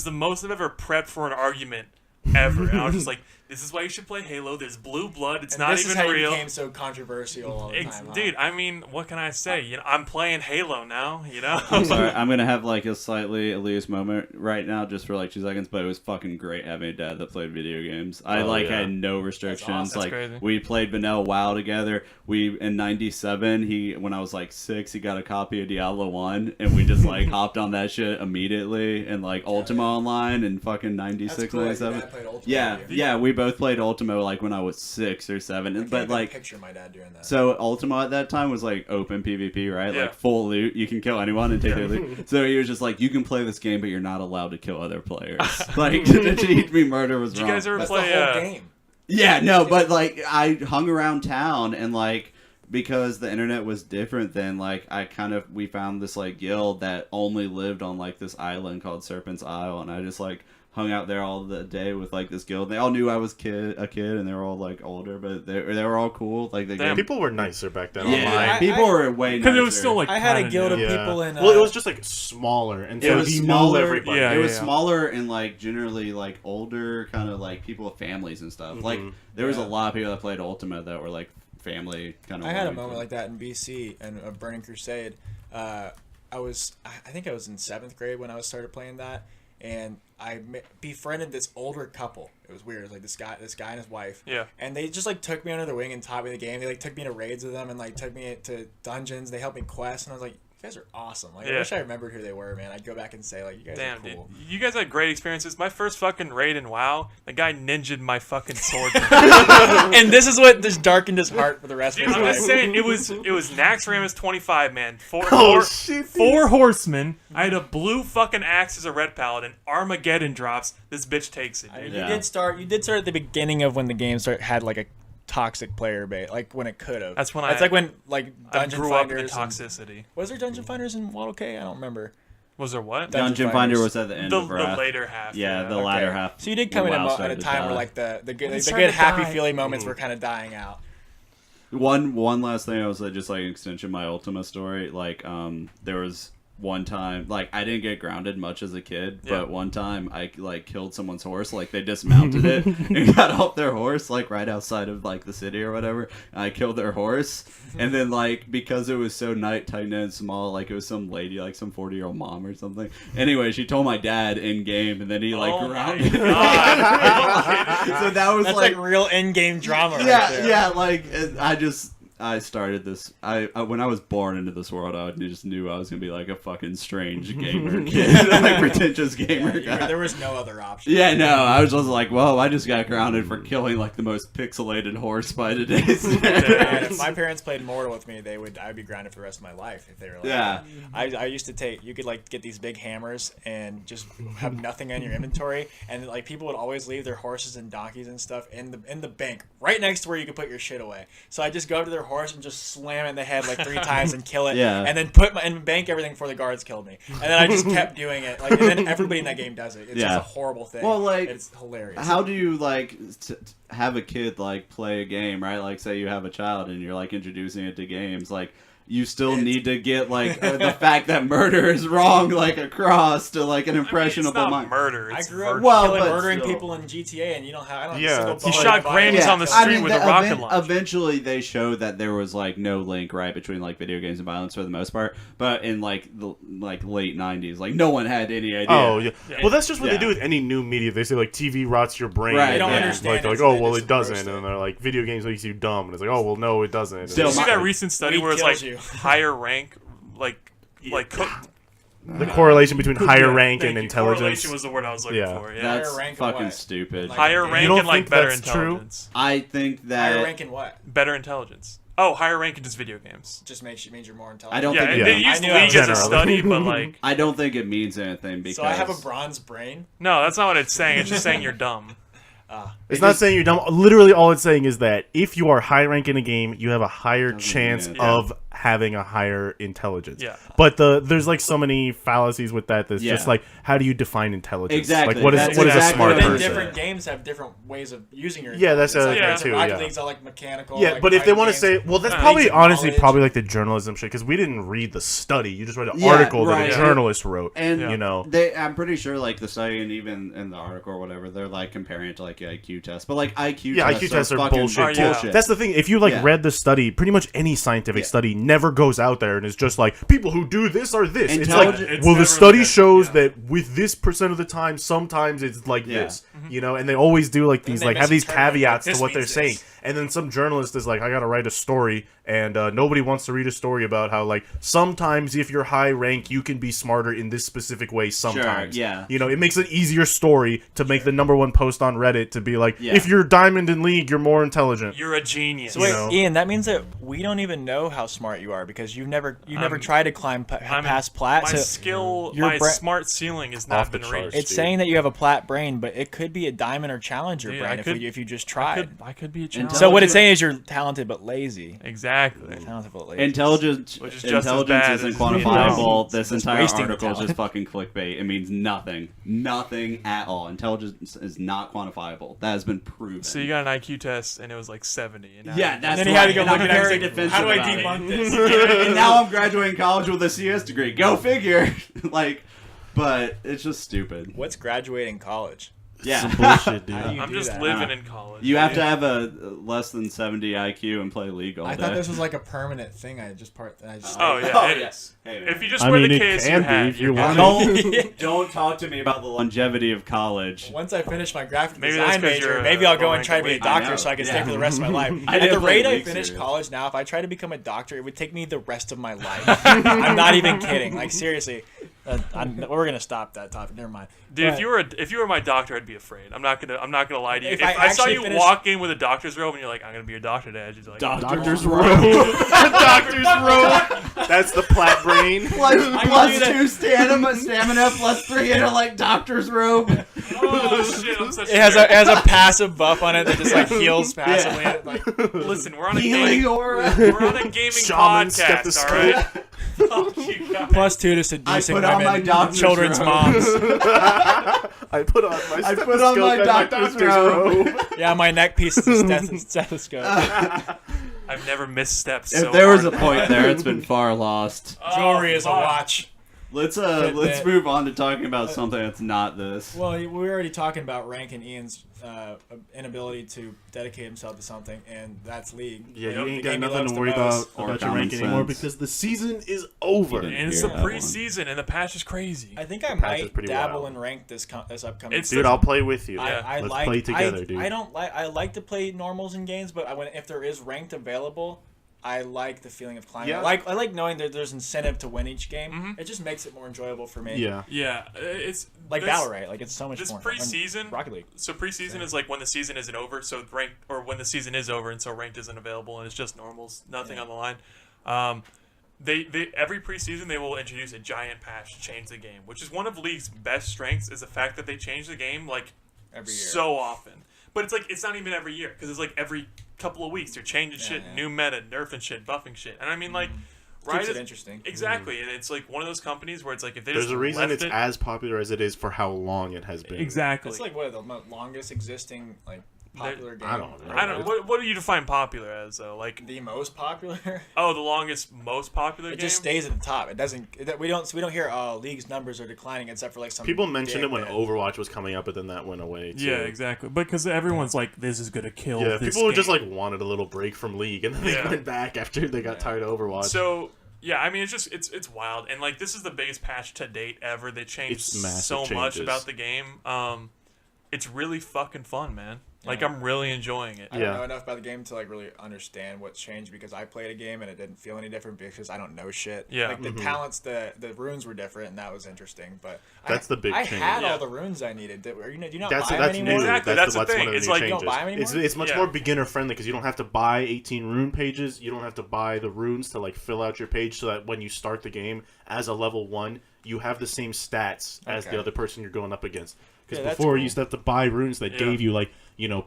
the most I've ever prepped for an argument ever. And I was just like, this is why you should play Halo. There's blue blood. It's And not this even is how real. you became so controversial all the time. huh? Dude, I mean, what can I say? You know, I'm playing Halo now. You know, I'm sorry, I'm gonna have like a slightly Elias moment right now, just for like 2 seconds. But it was fucking great having a dad that played video games. I Oh, yeah. had no restrictions. awesome. Like That's crazy. we played Vanilla WoW together. We in '97. When I was like 6, he got a copy of Diablo 1, and we just like hopped on that shit immediately, and like Ultima Online and fucking That's 96, cool, like, your 97. dad played Ultimate Yeah, with you. yeah, we both played Ultima like when I was 6 or 7, I can't but even like. picture my dad doing that. So Ultima at that time was like open PvP, right? Yeah. Like full loot. You can kill anyone and take their loot. So he was just like, you can play this game, but you're not allowed to kill other players. Like to teach me murder was did you wrong. guys ever That's play? the whole game. Yeah, no, but like I hung around town and like because the internet was different then, like we found this like guild that only lived on like this island called Serpent's Isle, and I just like hung out there all the day with like this guild. They all knew I was a kid, and they were all like older, but they were all cool. Like they Damn. People were nicer back then. yeah, online. people were way Because nicer. it was still like I had a kinda guild new. of Yeah. people in. Well, it was just like smaller, and It so was he smaller, knew everybody. yeah. It was smaller and like generally like older, kind of like people with families and stuff. Like there was a Yeah. lot of people that played Ultima that were like family kind of. I had a moment like that in BC and a Burning Crusade. I think I was in 7th grade when I started playing that, and I befriended this older couple. It was weird, like this guy and his wife. Yeah. And they just like took me under their wing and taught me the game. They like took me to raids with them and like took me to dungeons. They helped me quest, and I was like, you guys are awesome. Like I Yeah. wish I remembered who they were, man. I'd go back and say like, you guys Damn, are dude. cool. You guys had great experiences. My first fucking raid in WoW, the guy ninja'd my fucking sword. And this is what just darkened his heart for the rest Dude, of his I'm life. just saying, it was Naxxramas 25, man. Oh, shit, dude. Four horsemen. I had a blue fucking axe as a red paladin. Armageddon drops. This bitch takes it, dude. Yeah. You did start at the beginning of when the game had like a toxic player base, like when it could have. That's when It's I- like when like I Dungeon grew up in the Finders. and- toxicity. Was there Dungeon Finders in Waddle K? I don't remember. Was there what? Dungeon Finder was at the end The of Wrath. later half. Yeah, the Okay. latter half. So you did come when in WoW at a started to time die. where like the good started good to happy die. feeling moments were kind of dying out. One last thing I was just like extension of my Ultima story. Like there was one time, like I didn't get grounded much as a kid, Yeah. but one time I like killed someone's horse. Like they dismounted it and got off their horse like right outside of like the city or whatever. And I killed their horse, and then like because it was so night tight and small, like it was some lady, like some 40-year-old mom or something. Anyway, she told my dad in game, and then he like Oh my grounded. God. So that was That's like real in-game drama right yeah, there. yeah. Like I started this. I when I was born into this world, I just knew I was gonna be like a fucking strange gamer kid, like pretentious gamer guy. There was no other option. Yeah, no, I was just like, whoa, I just got grounded for killing like the most pixelated horse by today's And standards. if my parents played Mortal with me, I'd be grounded for the rest of my life if they were like Yeah. that. I used to you could like get these big hammers and just have nothing in your inventory, and like people would always leave their horses and donkeys and stuff in the bank right next to where you could put your shit away. So I just go up to their horse and just slam it in the head like 3 times and kill it, Yeah. and then and bank everything before the guards killed me. And then I just kept doing it, like, and then everybody in that game does it. It's Yeah. just a horrible thing. Well, like, it's hilarious. How do you like have a kid like play a game, right? Like, say you have a child and you're like introducing it to games, like. You still need to get like the fact that murder is wrong, like across to like an impressionable I mean, it's not mind. murder. I It's grew up virtue. Well, killing, but murdering still. people in GTA, and you don't have. I don't Yeah, have a single he bullet shot in my grannies body. on the street with a rocket launcher. Eventually, they showed that there was like no link right between like video games and violence for the most part. But in like the late '90s, like no one had any idea. Oh yeah. Yeah. Well, that's just what Yeah. they do with any new media. They say like TV rots your brain. Right, They don't yeah. understand Like, it, like so oh they well just it doesn't, roast and it. then they're like video games makes you dumb, and it's like oh well no it doesn't. Still, Did you see my- that recent study Weed where it's kills like you. higher rank, like the correlation between higher Yeah, rank thank and you. intelligence. Correlation was the word I was looking Yeah. for. Yeah. That's Higher rank of fucking what? stupid. Like- Higher You rank don't and like think better that's true? intelligence. I think that Higher rank in what? Better intelligence. Oh, higher rank in just video games. Just means you're more intelligent. I don't Yeah, think and it, they Yeah. used I knew I League was as a generally. study, but like, I don't think it means anything because So I have a bronze brain. no, that's not what it's saying. It's just saying you're dumb. It's not saying you're dumb. Literally, all it's saying is that if you are high rank in a game, you have a higher chance mean it. of having a higher intelligence. Yeah. But there's like so many fallacies with that. That's just Yeah. like, how do you define intelligence? Exactly. Like, what is That's what is a exactly smart what But then person. different games have different ways of using your. Yeah, that's intelligence. the Like, thing too, Rocket yeah. League's all like mechanical. Yeah, like, but if they fighting want to games. say, well, that's Yeah. probably Needs honestly knowledge. probably like the journalism shit because we didn't read the study. You just read an Yeah, article that right. a journalist wrote. And you know, I'm pretty sure like the study and even in the article or whatever, they're like comparing it to like IQ tests. But like IQ yeah, tests IQ tests are fucking bullshit. Oh, yeah. too. That's the thing. If you like Yeah. read the study, pretty much any scientific Yeah. study never goes out there and is just like people who do this are this. It's like, Intelligent- It's well, never the study like a- shows yeah. that with this percent of the time, sometimes it's like Yeah. this. You know, and they always do like these they like have these misinterpret, like, caveats to this what they're means saying. this. And then some journalist is like, I gotta write a story, and nobody wants to read a story about how like sometimes if you're high rank, you can be smarter in this specific way. Sometimes, yeah. you know, it makes an easier story to make the #1 post on Reddit to be like, Yeah. if you're diamond in league, you're more intelligent. You're a genius. So wait, know. Ian, that means that we don't even know how smart you are because you've never tried to climb I'm- past plat. My So skill, your my bra- smart ceiling has Off not the been charts. reached. it's dude. saying that you have a plat brain, but it could be a diamond or challenger Yeah, brain I could- if you just tried. I could be a challenge. So what it's saying is you're talented but lazy. Exactly. Talented but lazy. Intelligence, Which is just as intelligence bad isn't as being quantifiable. dumb. This That's entire wasting the article is just talent. fucking clickbait. It means nothing. Nothing at all. Intelligence is not quantifiable. That has been proven. So you got an IQ test and it was like 70. And now Yeah, that's and then he had to go right, look and at I'm it very and say, defensive how do I about it. debunk this? And now I'm graduating college with a CS degree. Go figure. Like, but it's just stupid. What's graduating college? Yeah. Bullshit, dude. How do you I'm do just that? living in college. You have to have a less than 70 IQ and play League all day. I thought this was like a permanent thing. I just Oh, yeah. Oh, it yes. is. Hey, man. If you just I wear mean, the it KSU can be hat, if you're you good. want Don't talk to me about the longevity of college. Once I finish my graphic Maybe that's design 'cause major, you're, maybe I'll go going and try to be a to I doctor know, so I can stay yeah. for the rest of my life. I At did the play rate I League finish series. college now, if I try to become a doctor, it would take me the rest of my life. I'm not even kidding. Like seriously, we're gonna stop that topic. Never mind. Dude, But- if you were my doctor, I'd be afraid. I'm not gonna lie to you. If If I I saw actually you finish- walk in with a doctor's robe and you're like, I'm gonna be your doctor today, I'd just be like, Doctor's robe. Doctor's robe. That's the plat brain. Plus 2 stamina, plus 3 intellect, doctor's robe. oh shit, I'm such It has a passive buff on it that just like heals passively. Yeah. Like, Listen, we're on a Healing gaming, aura. we're on a gaming Shaman podcast, all right? Fuck you guys. +2 to seducing put on women, my doctor's children's robe. moms. I put on my I put on my stethoscope and doctor's robe. Yeah, my neck piece is a stethoscope. I've never misstepped If so there was a hard. point there, it's been far lost. Oh, Jewelry is a fuck. watch. Let's that- move on to talking about something that's not this. Well, we were already talking about Rank and Ian's inability to dedicate himself to something, and that's League. Yeah, Like, you the ain't game got he nothing loves to the worry most. about Or your common rank anymore sense. because the season is over. He didn't And it's hear the that one. preseason, and the patch is crazy. I think I patch is might pretty dabble wild. in Rank this upcoming It's season. Dude, I'll play with you. Yeah. I Let's like play together, dude. I don't like. I like to play normals in games, but if there is ranked available, I like the feeling of climbing. Yeah. I like knowing that there's incentive to win each game. It just makes it more enjoyable for me. Yeah. Yeah, it's Like this- Valorant, like it's so much This more. preseason, And Rocket League. So preseason is like when the season isn't over, so ranked, or when the season is over, and so ranked isn't available, and it's just normals, nothing on the line. They every preseason they will introduce a giant patch to change the game, which is one of League's best strengths, is the fact that they change the game like Every year. so often. But it's like it's not even every year because it's like every couple of weeks they're changing shit, yeah. new meta, nerfing shit, buffing shit, and I mean like. Keeps Riot it is- interesting. Exactly, and it's like one of those companies where it's like if they There's just a reason left it's it, as popular as it is for how long it has been. exactly. It's like one of the longest existing like popular game. I don't know. I don't. What do you define popular as though? Like, The most popular. oh, the longest, most popular It game. just stays at the top. It doesn't. We don't hear League's numbers are declining except for like some. People mentioned it when dickhead. Overwatch was coming up, but then that went away too. Yeah, exactly. Because everyone's like, this is gonna kill. Yeah, this people were just game. like wanted a little break from League, and then they Yeah. went back after they got tired of Overwatch. So yeah, I mean, it's just it's wild, and like this is the biggest patch to date ever. They changed It's massive so much changes. about the game. It's really fucking fun, man. Like I'm really enjoying it. I don't Yeah. know enough about the game to like really understand what's changed because I played a game and it didn't feel any different because I don't know shit. Yeah. Like the talents, the runes were different and that was interesting. But That's the big I change. had Yeah. all the runes I needed. Do you not that's buy that's them new. anymore? Exactly, that's the one thing. of the It's new like, you changes. don't buy 'em It's anymore? it's much Yeah. more beginner friendly because you don't have to buy 18 rune pages. You don't have to buy the runes to like fill out your page so that when you start the game as a level 1, you have the same stats as Okay. the other person you're going up against. Because Yeah, that's before cool. you used to have to buy runes that Yeah. gave you like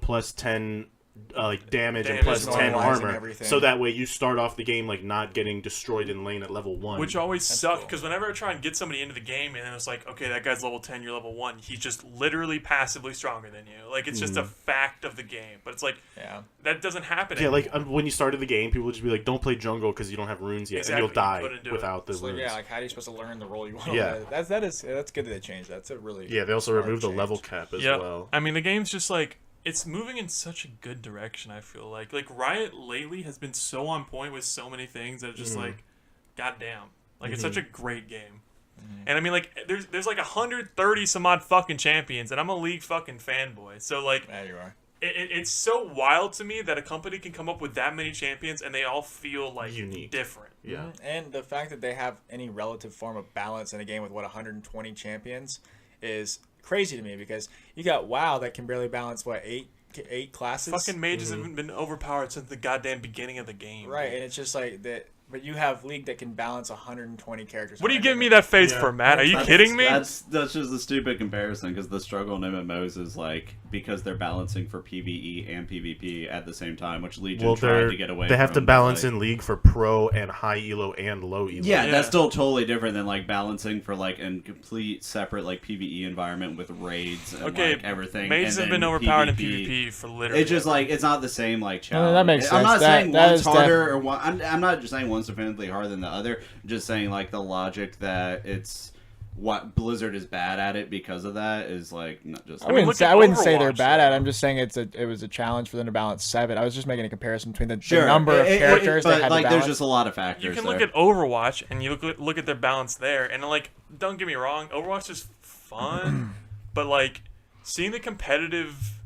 plus 10 like damage and Damage, plus 10 normalizing armor, everything. so that way you start off the game like not getting destroyed in lane at level 1. Which always sucks cool. because whenever I try and get somebody into the game and it's like, okay, that guy's level 10, you're level 1, he's just literally passively stronger than you. Like, it's just a fact of the game. But it's like, Yeah. that doesn't happen yeah, anymore. like when you started the game, people would just be like, "Don't play jungle because you don't have runes yet, Exactly, and you'll die you couldn't do it. without the So runes." yeah, like how are you supposed to learn the role you want? Yeah. That's good that they changed. That's a really Yeah, they also smart removed the change. level cap as Yeah. well. I mean, the game's just like, it's moving in such a good direction, I feel like. Like, Riot lately has been so on point with so many things that it's just like, goddamn. Like, it's such a great game. And I mean, like, there's like 130 some odd fucking champions, and I'm a League fucking fanboy. So, like, There you are. it's so wild to me that a company can come up with that many champions and they all feel like Unique. different. Yeah, And the fact that they have any relative form of balance in a game with 120 champions is crazy to me because you got WoW that can barely balance eight classes. Fucking mages haven't been overpowered since the goddamn beginning of the game. right, and it's just like that. But you have League that can balance 120 characters. What are you giving me that face Yeah. for, Matt? Are you That's- kidding me? That's just a stupid comparison because the struggle in MMOs is like because they're balancing for PvE and PvP at the same time, which Legion well, tried to get away. they have from, to but, balance like- in League for pro and high elo and low elo. Yeah, Yeah. that's still totally different than like balancing for like a complete separate like PvE environment with raids and Okay, like everything. mages and have been then overpowered in PvP for literally. It's just like it's not the same like No, challenge. that makes I'm not sense. saying That one's is harder or one. I'm not just saying one's infinitely harder than the other. I'm just saying like the logic that it's what Blizzard is bad at it because of that is like not just. I wouldn't look say at I wouldn't say they're Overwatch, bad at it. though. I'm just saying it was a challenge for them to balance 7. I was just making a comparison between the Sure, number of characters but they had like to there's balance. just a lot of factors. you can there. look at Overwatch and you look at their balance there, and like, don't get me wrong, Overwatch is fun, but like seeing the competitive,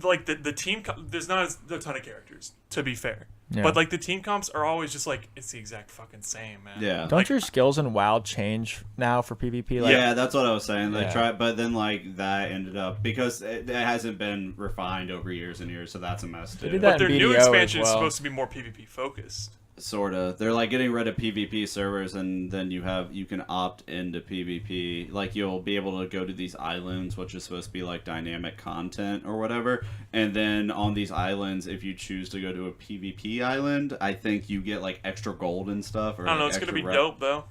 like the team, there's not a ton of characters to be fair, Yeah. but like the team comps are always just like it's the exact fucking same, man. Yeah. Don't your skills in WoW change now for PvP? Like, Yeah, that's what I was saying. They Yeah. tried, but then like that ended up because it hasn't been refined over years and years, so that's a mess too. They did But that their in new BDO as expansion is well. supposed to be more PvP focused. Sorta. They're like getting rid of PvP servers, and then you can opt into PvP. Like you'll be able to go to these islands, which is supposed to be like dynamic content or whatever. And then on these islands, if you choose to go to a PvP island, I think you get like extra gold and stuff. Or, I don't know, like, it's gonna extra be rep- dope though.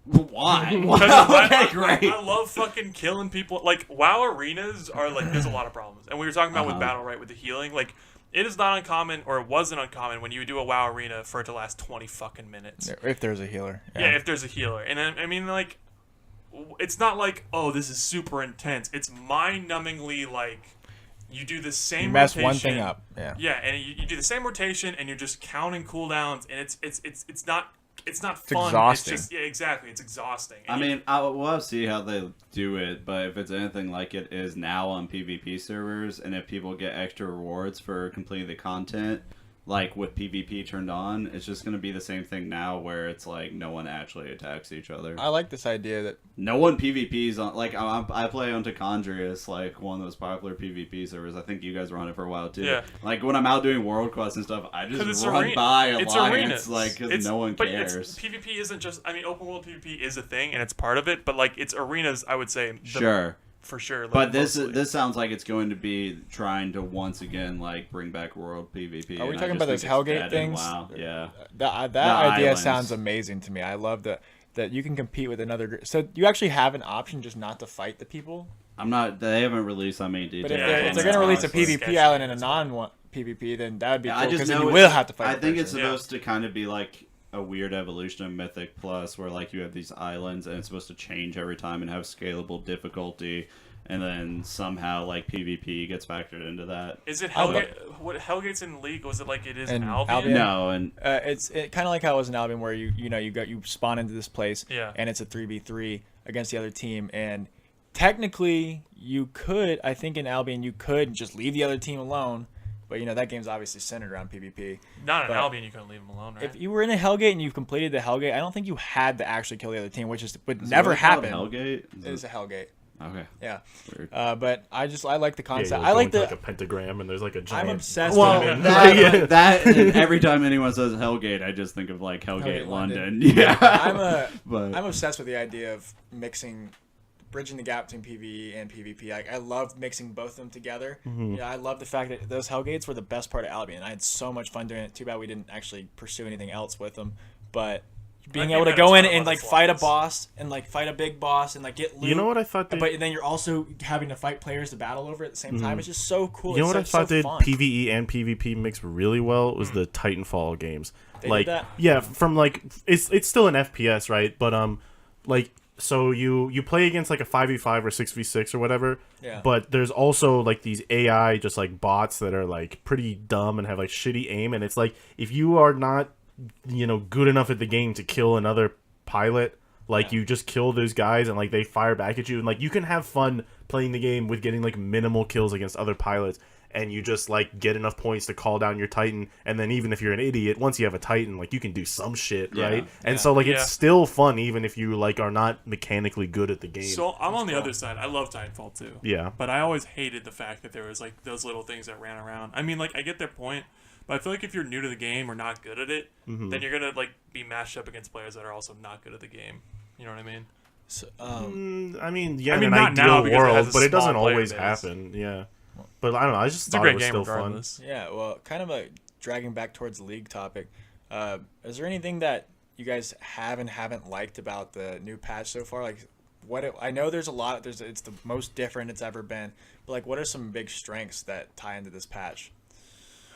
Why? Because Okay, great. I love fucking killing people. Like WoW arenas are like there's a lot of problems, and we were talking about with Battle Right with the healing. Like it is not uncommon, or it wasn't uncommon when you would do a WoW arena for it to last 20 fucking minutes. If there's a healer. Yeah, if there's a healer, and I mean like it's not like, oh, this is super intense. It's mind-numbingly like you do the same You mess rotation. one thing up. Yeah. Yeah, and you do the same rotation, and you're just counting cooldowns, and it's not fun. exhausting. It's just exactly. It's exhausting. I And you- mean, we'll have to see how they do it, but if it's anything like it is now on PvP servers, and if people get extra rewards for completing the content, like with PvP turned on, it's just going to be the same thing now where it's like no one actually attacks each other. I like this idea that No one PvPs on, like, I play on Tichondrius, like, one of those popular PvP servers. I think you guys were on it for a while, too. Yeah. Like, when I'm out doing world quests and stuff, I 'cause just run by it's Alliance, arenas. like, because It's- no one but cares. PvP isn't just. I mean, open world PvP is a thing, and it's part of it. But like, it's arenas. I would say. Sure. For sure. Like, But this mostly. this sounds like it's going to be trying to once again, like, bring back world PvP. Are we and I talking just about those think it's Hellgate dead in things? WoW. Yeah. that The idea islands. sounds amazing to me. I love that you can compete with another group. So you actually have an option just not to fight the people. They haven't released that many details. But if Yeah, they're, if it's they're going to release a honestly- PvP sketchy. island and a non-PvP, then that would be Yeah, cool I just because then know you it's- will have to fight. I the think it's person. supposed to kind of be like a weird evolution of Mythic Plus, where like you have these islands and it's supposed to change every time and have scalable difficulty, and then somehow like PvP gets factored into that. Is it I love- Hellgate? What Hellgate's in League? Was it like it is in In Albion? Albion? No, and It's kind of like how it was in Albion, where you spawn into this place, Yeah. and it's a 3v3 against the other team, and technically you could, I think in Albion you could just leave the other team alone, but that game's obviously centered around PvP. Not in But Albion. You couldn't leave him alone, right? If you were in a Hellgate and you've completed the Hellgate, I don't think you had to actually kill the other team, which would is it never really called happen. Hellgate? It is a Hellgate. Okay. Yeah. Weird. But I like the Yeah, concept. you I go like into, the. like a pentagram, and there's like a giant. I'm obsessed Well, with it. that and every time anyone says Hellgate, I just think of like Hellgate, Hellgate London. London. Yeah. But I'm obsessed with the idea of bridging the gap between PvE and PvP. I love mixing both of them together. Yeah, I love the fact that those Hellgates were the best part of Albion. I had so much fun doing it. Too bad we didn't actually pursue anything else with them. But being That able to game go had in a ton and of like other fight a flaws. boss and like fight a big boss and like get loot. You know what I thought? But then you're also having to fight players to battle over at the same time. It's just so cool. You know It's what I so thought did fun. PvE and PvP mix really well was the Titanfall games. They did like that? yeah, from like it's still an FPS, right? But like so you play against like a 5v5 or 6v6 or whatever. Yeah. But there's also like these AI just like bots that are like pretty dumb and have like shitty aim, and it's like if you are not good enough at the game to kill another pilot, like you just kill those guys and like they fire back at you, and like you can have fun playing the game with getting like minimal kills against other pilots, and you just like get enough points to call down your Titan, and then even if you're an idiot, once you have a Titan, like you can do some shit, Yeah. right? And so like Yeah. it's still fun even if you like are not mechanically good at the game. So I'm on the other side. I love Titanfall too. Yeah. But I always hated the fact that there was like those little things that ran around. I mean, like I get their point, but I feel like if you're new to the game or not good at it, Mm-hmm. then you're gonna like be matched up against players that are also not good at the game. You know what I mean? So, I mean, yeah, I mean, in an not now ideal because it has world, a but it doesn't small player always base. happen. Yeah. But I don't know. I just It's a thought great it was game still fun. regardless. Yeah, well, kind of dragging back towards the league topic. Is there anything that you guys have and haven't liked about the new patch so far? Like, I know there's a lot. It's the most different it's ever been. But like, what are some big strengths that tie into this patch,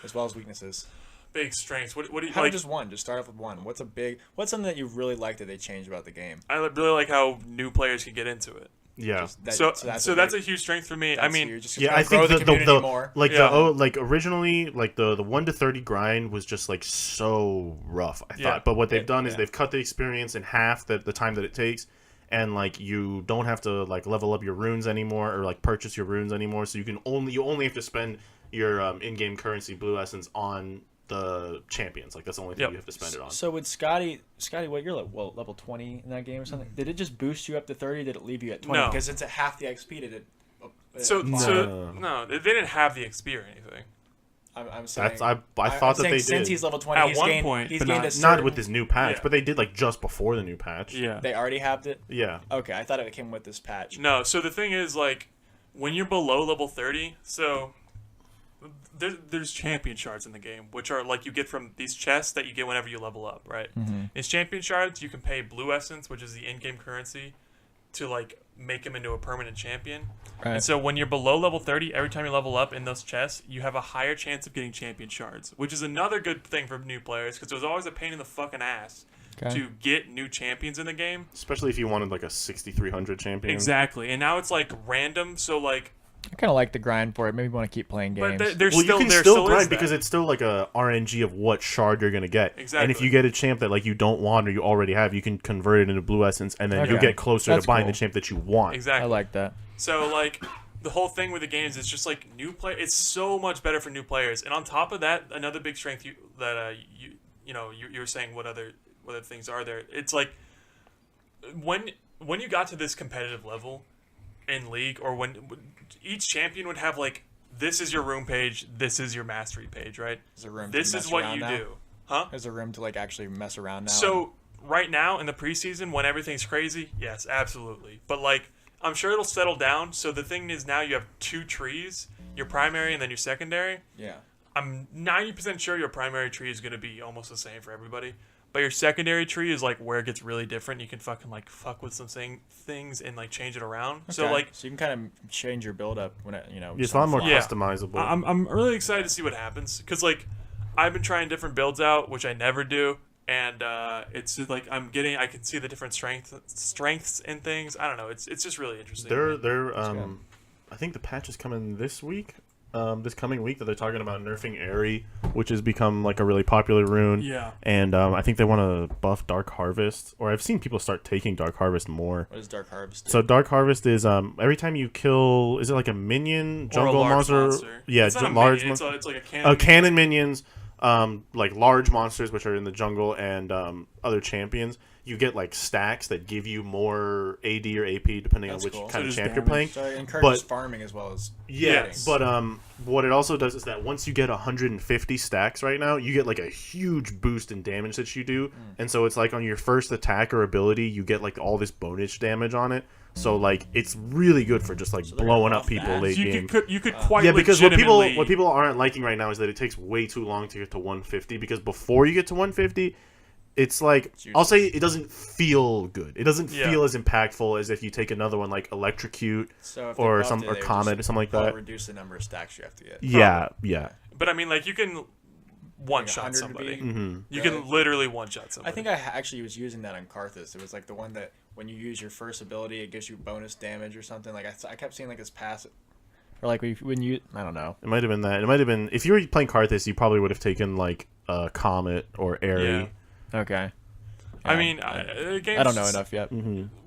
as well as weaknesses? Big strengths. What do you How like? about just one? Just start off with one. What's something that you really like that they changed about the game? I really like how new players can get into it. Yeah. So that's a big- huge strength for me. I that's mean, huge. Just Yeah, kinda I think grow the community more. like Yeah. like originally like the 1 to 30 grind was just like so rough, I thought. Yeah. But what they've done is Yeah. they've cut the experience in half, the time that it takes, and like you don't have to like level up your runes anymore or like purchase your runes anymore, so you only have to spend your in-game currency blue essence on the champions. Like that's the only thing Yep. you have to spend it on. So with Scotty, what you're like? Well, level 20 in that game or something. Did it just boost you up to 30? Did it leave you at 20? No. Because it's at half the XP. Did it? so No. no, they didn't have the XP or anything. I'm saying. That's I I'm thought that saying they since did. he's level 20, At he's one gained, point, he's but gained a not certain. with this new patch, Yeah. but they did like just before the new patch. Yeah. They already have it. Yeah. Okay, I thought it came with this patch. No, so the thing is, like, when you're below level 30, so there's champion shards in the game, which are, like, you get from these chests that you get whenever you level up, right? These champion shards, you can pay blue essence, which is the in-game currency, to, like, make him into a permanent champion. Right. And so when you're below level 30, every time you level up in those chests, you have a higher chance of getting champion shards, which is another good thing for new players, because it was always a pain in the fucking ass to get new champions in the game. Especially if you wanted like a 6,300 champion. Exactly, and now it's like random. So like, I kind of like the grind for it. Maybe want to keep playing games. but there's Well, still you can there still is grind that. because it's still like a RNG of what shard you're gonna get. Exactly. And if you get a champ that like you don't want or you already have, you can convert it into blue essence, and then you'll Okay. get closer That's to buying cool. the champ that you want. Exactly. I like that. So like the whole thing with the games is just like new play. It's so much better for new players. And on top of that, another big strength you were saying what other things are there? It's like when you got to this competitive level in League, or when each champion would have like, this is your room page, this is your mastery page, right? Is there room to This mess is what around you now? do, huh? Is there room to like actually mess around now? So right now in the preseason, when everything's crazy, yes, absolutely. But like, I'm sure it'll settle down. So the thing is, now you have 2 trees, your primary and then your secondary. yeah. I'm 90% sure your primary tree is going to be almost the same for everybody. But your secondary tree is like where it gets really different. You can fucking like fuck with some things and like change it around. So Okay. like, so you can kind of change your build up when it, It's a lot more Yeah. customizable. I'm really excited to see what happens, because like I've been trying different builds out, which I never do, and it's just, like I can see the different strengths and things. I don't know. It's just really interesting. They're I think the patch is coming this week. This coming week that they're talking about nerfing Aerie, which has become like a really popular rune. Yeah. And I think they want to buff Dark Harvest, or I've seen people start taking Dark Harvest more. What does Dark Harvest do? So Dark Harvest is every time you kill, is it like a minion Or a jungle large monster? Yeah, it's not a large minion, monster. it's like a cannon. Cannon minions, like large monsters which are in the jungle, and other champions. You get like stacks that give you more AD or AP depending That's on which cool. kind So of just champ you're damage. playing. So it encourages But- farming as well as Yes. But what it also does is that once you get 150 stacks right now, you get like a huge boost in damage that you do. And so it's like on your first attack or ability, you get like all this bonus damage on it. So like it's really good for just like they're gonna blowing up buff people that? late game. You could quite Yeah, because what legitimately- people aren't liking right now is that it takes way too long to get to 150, because before you get to 150, it's like, I'll say it doesn't feel good. It doesn't Yeah. feel as impactful as if you take another one like Electrocute so if they or buffed some it, or they would Comet just or something like probably that. reduce the number of stacks you have to get. Yeah, yeah. But I mean, like, you can one Like shot 100 somebody. would be- You Really? can literally one shot somebody. I think I actually was using that on Karthus. It was like the one that when you use your first ability, it gives you bonus damage or something. Like I kept seeing like this passive. Or like when you, I don't know. It might have been that. It might have been, if you were playing Karthus, you probably would have taken like Comet or Aerie. Yeah. Okay. I Yeah, mean, the game's I don't know just- enough yet.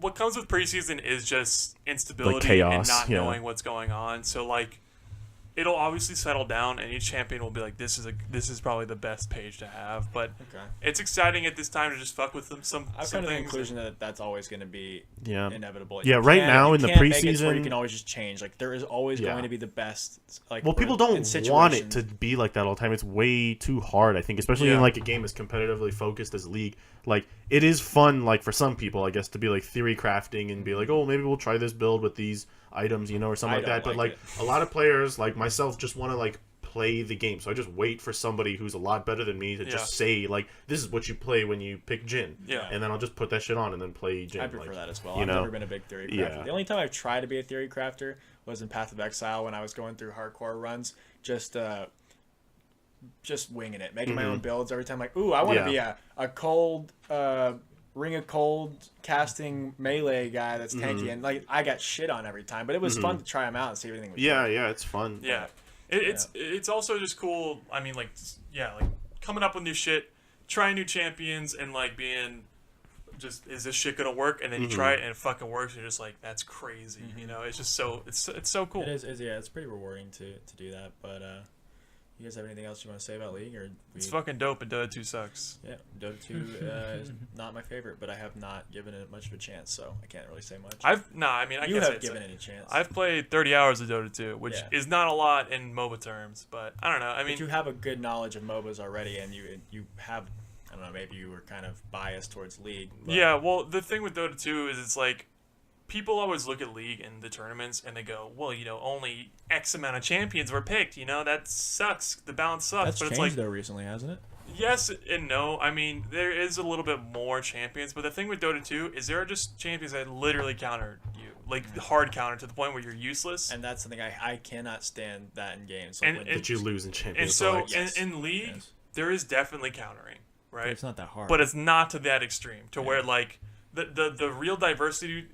What comes with preseason is just instability Like chaos, and not yeah. knowing what's going on. So like, it'll obviously settle down, and each champion will be like, this is probably the best page to have. But Okay. it's exciting at this time to just fuck with them. Some I've some come to the things. conclusion that that's always going to be Yeah. inevitable. Yeah, You right can't- now you in the can't make it to where preseason- you can always just change. Like there is always Yeah. going to be the best. Like Well, people in don't want it situations- to be like that all the time. It's way too hard, I think, especially in Yeah. like a game as competitively focused as League. Like, it is fun, like for some people, I guess, to be like theory crafting and be like, oh, maybe we'll try this build with these items, you know, or something I like that. don't But like like a lot of players, like myself, just want to like play the game. So I just wait for somebody who's a lot better than me to Yeah. just say like, this is what you play when you pick Jhin. Yeah. And then I'll just put that shit on and then play Jhin. I prefer like, that as well. you I've know? never been a big theory crafter. Yeah. The only time I've tried to be a theory crafter was in Path of Exile when I was going through hardcore runs, just winging it, making my own builds every time. Like, ooh, I want to Yeah. be a cold Ring of Cold casting melee guy that's tanky, and like I got shit on every time, but it was fun to try them out and see everything. Was Yeah, yeah, it's fun. Yeah, it's also just cool. I mean, like, yeah, like coming up with new shit, trying new champions, and like being just, is this shit gonna work? And then you try it and it fucking works. And you're just like, that's crazy. You know, it's just so it's so cool. It is yeah, it's pretty rewarding to do that. But you guys have anything else you want to say about League, or It's fucking dope, and Dota 2 sucks. yeah, Dota 2 is not my favorite, but I have not given it much of a chance, so I can't really say much. I you can't say have it's given it a chance. I've played 30 hours of Dota 2, which Yeah. is not a lot in MOBA terms, but I don't know. I mean, but you have a good knowledge of MOBAs already, and you have, I don't know, maybe you were kind of biased towards League. But yeah, well, the thing with Dota 2 is it's like, people always look at League and the tournaments and they go, well, you know, only X amount of champions were picked, you know, that sucks. The balance sucks. that's but changed it's like, though recently, hasn't it? yes and no. I mean, there is a little bit more champions, but the thing with Dota 2 is there are just champions that literally counter you, like hard counter to the point where you're useless. And that's something I cannot stand that in games. And- when- That you lose in And Champions so Select. Yes. in League, Yes. there is definitely countering, But right? it's not that hard. But it's not to that extreme to where like the real diversity.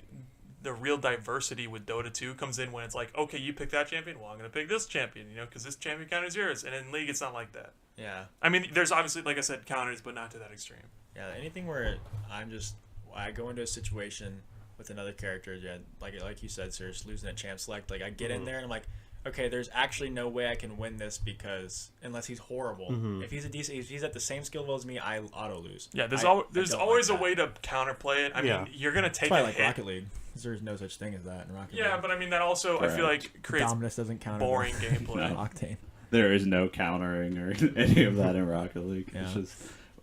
The real diversity with Dota 2 comes in when it's like, okay, you pick that champion, well, I'm gonna pick this champion, because this champion counters yours. And in League, it's not like that. yeah. I mean, there's obviously, like I said, counters, but not to that extreme. Yeah, anything where I go into a situation with another character, yeah, like you said, sir, just losing at champ select. Like I get in there and I'm like, okay, there's actually no way I can win this because unless he's horrible. If he's if he's at the same skill level as me, I auto lose. Yeah, there's I there's don't always like a way to counterplay it. I Yeah. mean, you're gonna take That's why I a like hit. Rocket League. 'Cause there's no such thing as that in Rocket League. Yeah, but I mean that also I feel like creates Dominus doesn't count. boring gameplay. No. Octane. There is no countering or any of that in Rocket League. Yeah. It's just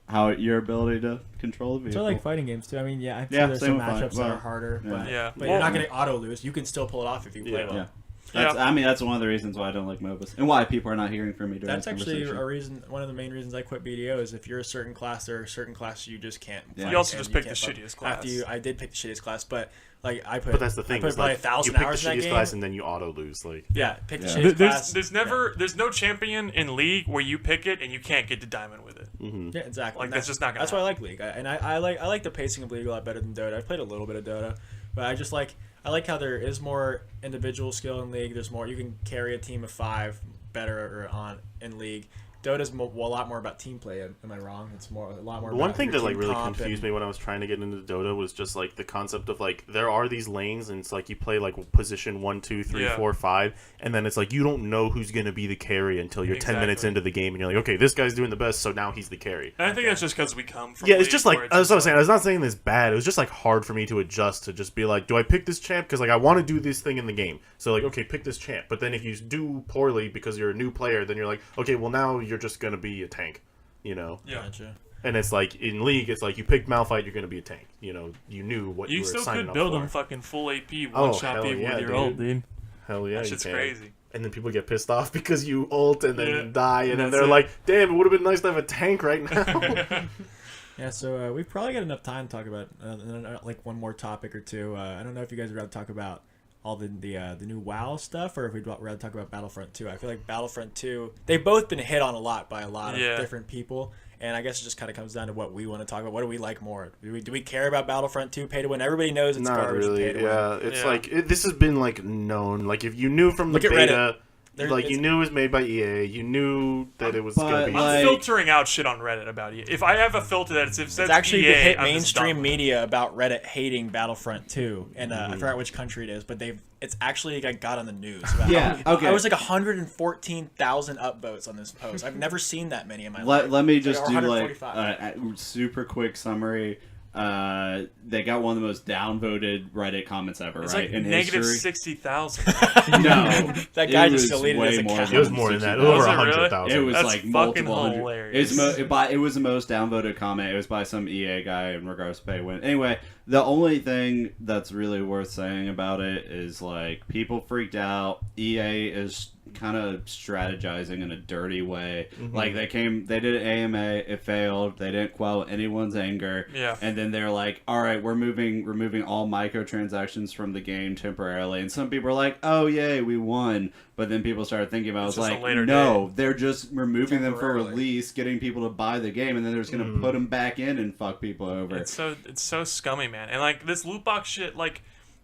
how your ability to control the So vehicle. I like fighting games too. I mean, yeah, I'm sure Yeah, there's same some with fight- matchups that well, are harder, yeah. but Yeah. but you're not gonna auto lose. You can still pull it off if you play Yeah. well. Yeah. That's, Yeah. I mean, that's one of the reasons why I don't like MOBAs and why people are not hearing from me during That's this actually conversation. a reason. One of the main reasons I quit BDO is if you're a certain class, there are certain classes you just can't. Yeah. fight You also and just picked can't the fight. shittiest class. I did pick the shittiest class, but like I put. But that's the thing. I put Is probably like, 1,000 you pick the hours in that shittiest game. class and then you auto lose. Like, Yeah, pick the Yeah. shittiest class. There's no champion in League where you pick it and you can't get to diamond with it. Yeah, exactly. Like, And that's just not gonna That's why I like League, I like the pacing of League a lot better than Dota. I've played a little bit of Dota, but I like how there is more individual skill in League. There's more you can carry a team of 5 better in League. Dota's a lot more about team play. Am I wrong? It's a lot more. One about thing your that like team really comp confused and- me when I was trying to get into Dota was just like the concept of like there are these lanes and it's like you play like position 1, 2, 3, Yeah. 4, 5, and then it's like you don't know who's gonna be the carry until you're 10 minutes Exactly. into the game and you're like, okay, this guy's doing the best, so now he's the carry. And I think that's just because we come from Yeah, it's League just like where it's that's what I was just saying. I was not saying this bad. It was just like hard for me to adjust to just be like, do I pick this champ because like I want to do this thing in the game? So like, okay, pick this champ. But then if you do poorly because you're a new player, then you're like, okay, well now you're just gonna be a tank, Yeah. Gotcha. And it's like in League, it's like you pick Malphite, you're gonna be a tank. You knew what you, You were still signing could up build for. them fucking full AP Oh, one shot hell people yeah, with your dude. ult, dude. Hell yeah, That you shit's can. crazy. And then people get pissed off because you ult and then Yeah. die, and then That's they're it. like, "Damn, it would have been nice to have a tank right now." Yeah, so we've probably got enough time to talk about like one more topic or two. I don't know if you guys would rather talk about all the new WoW stuff or if we'd rather talk about Battlefront 2. I feel like Battlefront 2, they've both been hit on a lot by a lot of Yeah. different people, and I guess it just kind of comes down to what we want to talk about. What do we like more? Do we care about Battlefront 2 pay to win? Everybody knows it's Not garbage. really. Pay to win. Yeah, it's Yeah. like this has been like known. Like if you knew from the Look at beta, There's- like you it's- knew it was made by EA, you knew that it was But, gonna be. like- I'm filtering out shit on Reddit about you. If I have a filter that says It's actually EA, hit I'm just mainstream done. media about Reddit hating Battlefront 2, and Mm-hmm. I forgot which country it is, but it's actually like got on the news. About Yeah, okay. I was like 114,000 upvotes on this post. I've never seen that many in my life. Let me It's just do like 145. a super quick summary. They got one of the most downvoted Reddit comments ever, It's right? like in negative history. 60,000. No, That guy it just was deleted way his more account. it was more than that. It was Was over it really? 100,000. It was That's like fucking multiple hundred. hilarious. It was the most downvoted comment. It was by some EA guy in regards to pay win. Anyway, the only thing that's really worth saying about it is like people freaked out. EA is kind of strategizing in a dirty way. Like they did an AMA, it failed. They didn't quell anyone's anger. Yeah. And then they're like, all right, we're removing all microtransactions from the game temporarily. And some people are like, oh yay, we won. But then people started thinking about it, It's was just a like, later no, they're just removing them for Temporarily. release, getting people to buy the game, and then they're just gonna put them back in and fuck people over. It's so scummy, man. And like this loot box shit, like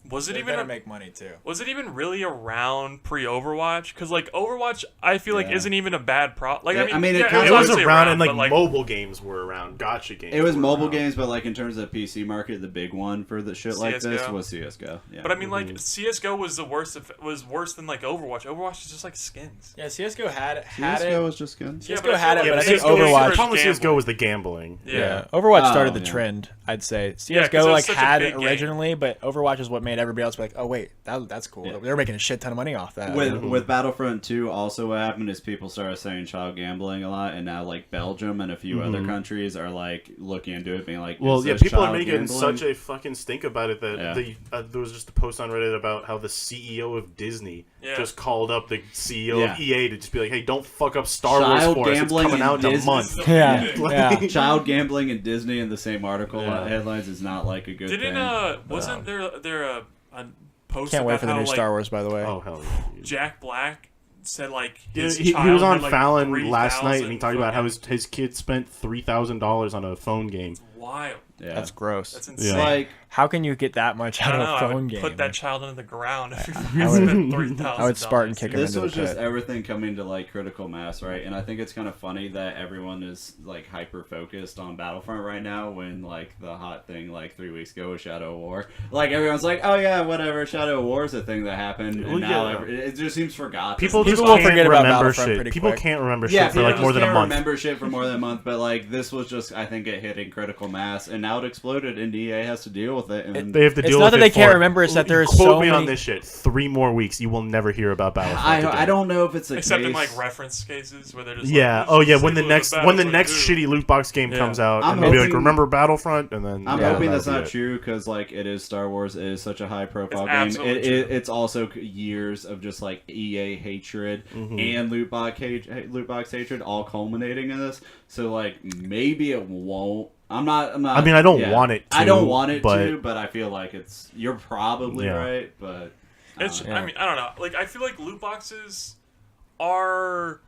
was it They even better make money too. was it even really around pre-Overwatch? Because like Overwatch, I feel like Yeah. isn't even a bad pro. Like I mean, it yeah, kinda- it was obviously around, and like but, mobile games were around. Gotcha games. It was were mobile around. games, but like in terms of the PC market, the big one for the shit like this CS:GO. was CS:GO. Yeah. But I mean, like CS:GO was the worst. Was worse than like Overwatch. Overwatch is just like skins. Yeah, CS:GO had CS:GO it. was just good. Yeah, CS:GO but I had feel it, Yeah, but I but think CS:GO Overwatch. The problem with Gambling. CS:GO was the gambling. Yeah. Overwatch Oh, started the yeah. trend, I'd say. 'cause CS:GO it was like such a had big it game. originally, but Overwatch is what made everybody else be like, "Oh wait, that's cool. Yeah. They're making a shit ton of money off that." With Battlefront 2, also what happened is people started saying child gambling a lot, and now like Belgium and a few other countries are like looking into it, being like, Well, is yeah, this people are child making gambling? such a fucking stink about it that Yeah. there was just a post on Reddit about how the CEO of Disney Yeah. just called up the CEO Yeah. of EA to just be like, "Hey, don't fuck up Star Wars Child for us. It's gambling coming in out in a Disney. month." yeah, Like- yeah. Child gambling and Disney in the same article Yeah. headlines is not like a good Didn't thing. wasn't there a post Can't about wait for the how new like Star Wars, by the way. Oh hell yeah! dude. Jack Black said like Yeah, his he child was on had, like, Fallon last night, and he 3,000 talked about how fucking- his kid spent $3,000 on a phone game. wild. Yeah. That's gross. That's It's insane. like How can you get that much I out don't of know. a I phone would game? put that child into the ground if I he would- spent $3,000. I would Spartan kick him this into was the just pit. everything coming to like critical mass, right? And I think it's kind of funny that everyone is like hyper focused on Battlefront right now when like the hot thing like 3 weeks ago was Shadow of War. Like everyone's like, oh yeah, whatever, Shadow of War is a thing that happened, and Well, now yeah. it just seems forgotten. People just will can't forget about remember Battlefront shit. pretty People quick. can't remember yeah, shit for like people more just than a can't month. remember shit for more than a month, but like this was just, I think it hitting critical mass, and now it exploded, and EA has to deal with it. And They have to It's deal not with that it they can't for- remember, it's that there's Quote so me on many- this shit. 3 more weeks, you will never hear about Battlefront I again. don't know if it's a Except case. in like reference cases where they're just Yeah. like, Oh "This yeah. is When the similar to next Battlefront 2." shitty loot box game Yeah. comes out, I'm and they'll be like, hoping- "Remember Battlefront?" And then I'm yeah, hoping that'll that's be not it. true because like it is Star Wars. It is such a high profile It's game. absolutely true. It's also years of just like EA hatred and loot box hatred all culminating in this. So like maybe it won't. I'm not. I mean, I don't want it I to, don't want it but- to, but I feel like you're probably Yeah. right, but It's. Yeah. I mean, I don't know. Like, I feel like loot boxes are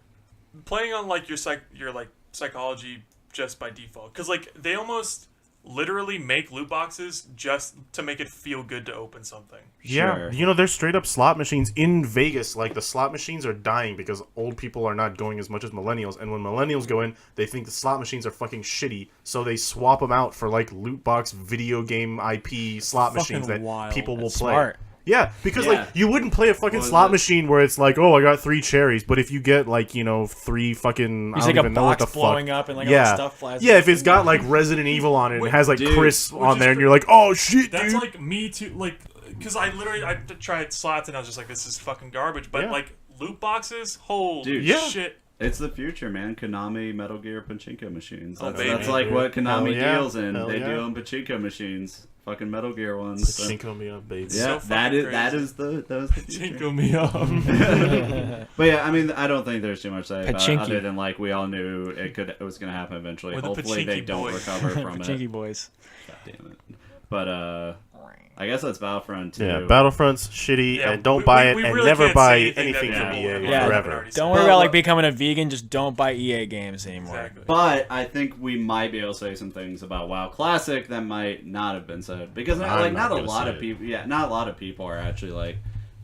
playing on like your like psychology just by default, because like they almost literally make loot boxes just to make it feel good to open something. Yeah, Sure. you know, there's straight up slot machines in Vegas. Like, the slot machines are dying because old people are not going as much as millennials. And when millennials go in, they think the slot machines are fucking shitty. So they swap them out for, like, loot box video game IP slot Fucking machines that wild. people will That's play. smart. Yeah, because, Yeah. like, you wouldn't play a fucking What is slot it? machine where it's like, oh, I got 3 cherries. But if you get, like, you know, 3 fucking. You I see don't like a even know what box the fuck. blowing up and like all Yeah. the stuff flies. Yeah, up. if it's got, like, Resident Evil on it and Wait, it has, like, dude, Chris which on is there, and cr- you're like, oh, shit, That's dude. like me too. Like, because I tried slots and I was just like, this is fucking garbage. But Yeah. like loot boxes, holy Dude. Yeah. shit! it's the future, man. Konami Metal Gear pachinko machines. Oh, That's, baby. that's like what Konami Hell yeah. deals in. Hell They yeah. deal in pachinko machines. Fucking Metal Gear ones. So- Chinko me up, baby. yeah, So that fucking is that crazy. is the future. Jingle me up. But yeah, I mean, I don't think there's too much to say about it, Pachinki. other than like we all knew it was going to happen eventually. We're the Hopefully they Pachinki don't boys. recover from Chinky it. boys. God damn it. But I guess that's Battlefront 2. Yeah, Battlefront's shitty, Yeah, and don't we- buy we it, and really never can't buy say anything anything that from we EA don't Yeah, forever. already Don't said. worry But about what- like becoming a vegan. Just don't buy EA games anymore. Exactly. But I think we might be able to say some things about WoW Classic that might not have been said because I'm like not not a gonna lot say of it. people. Yeah, not a lot of people are actually like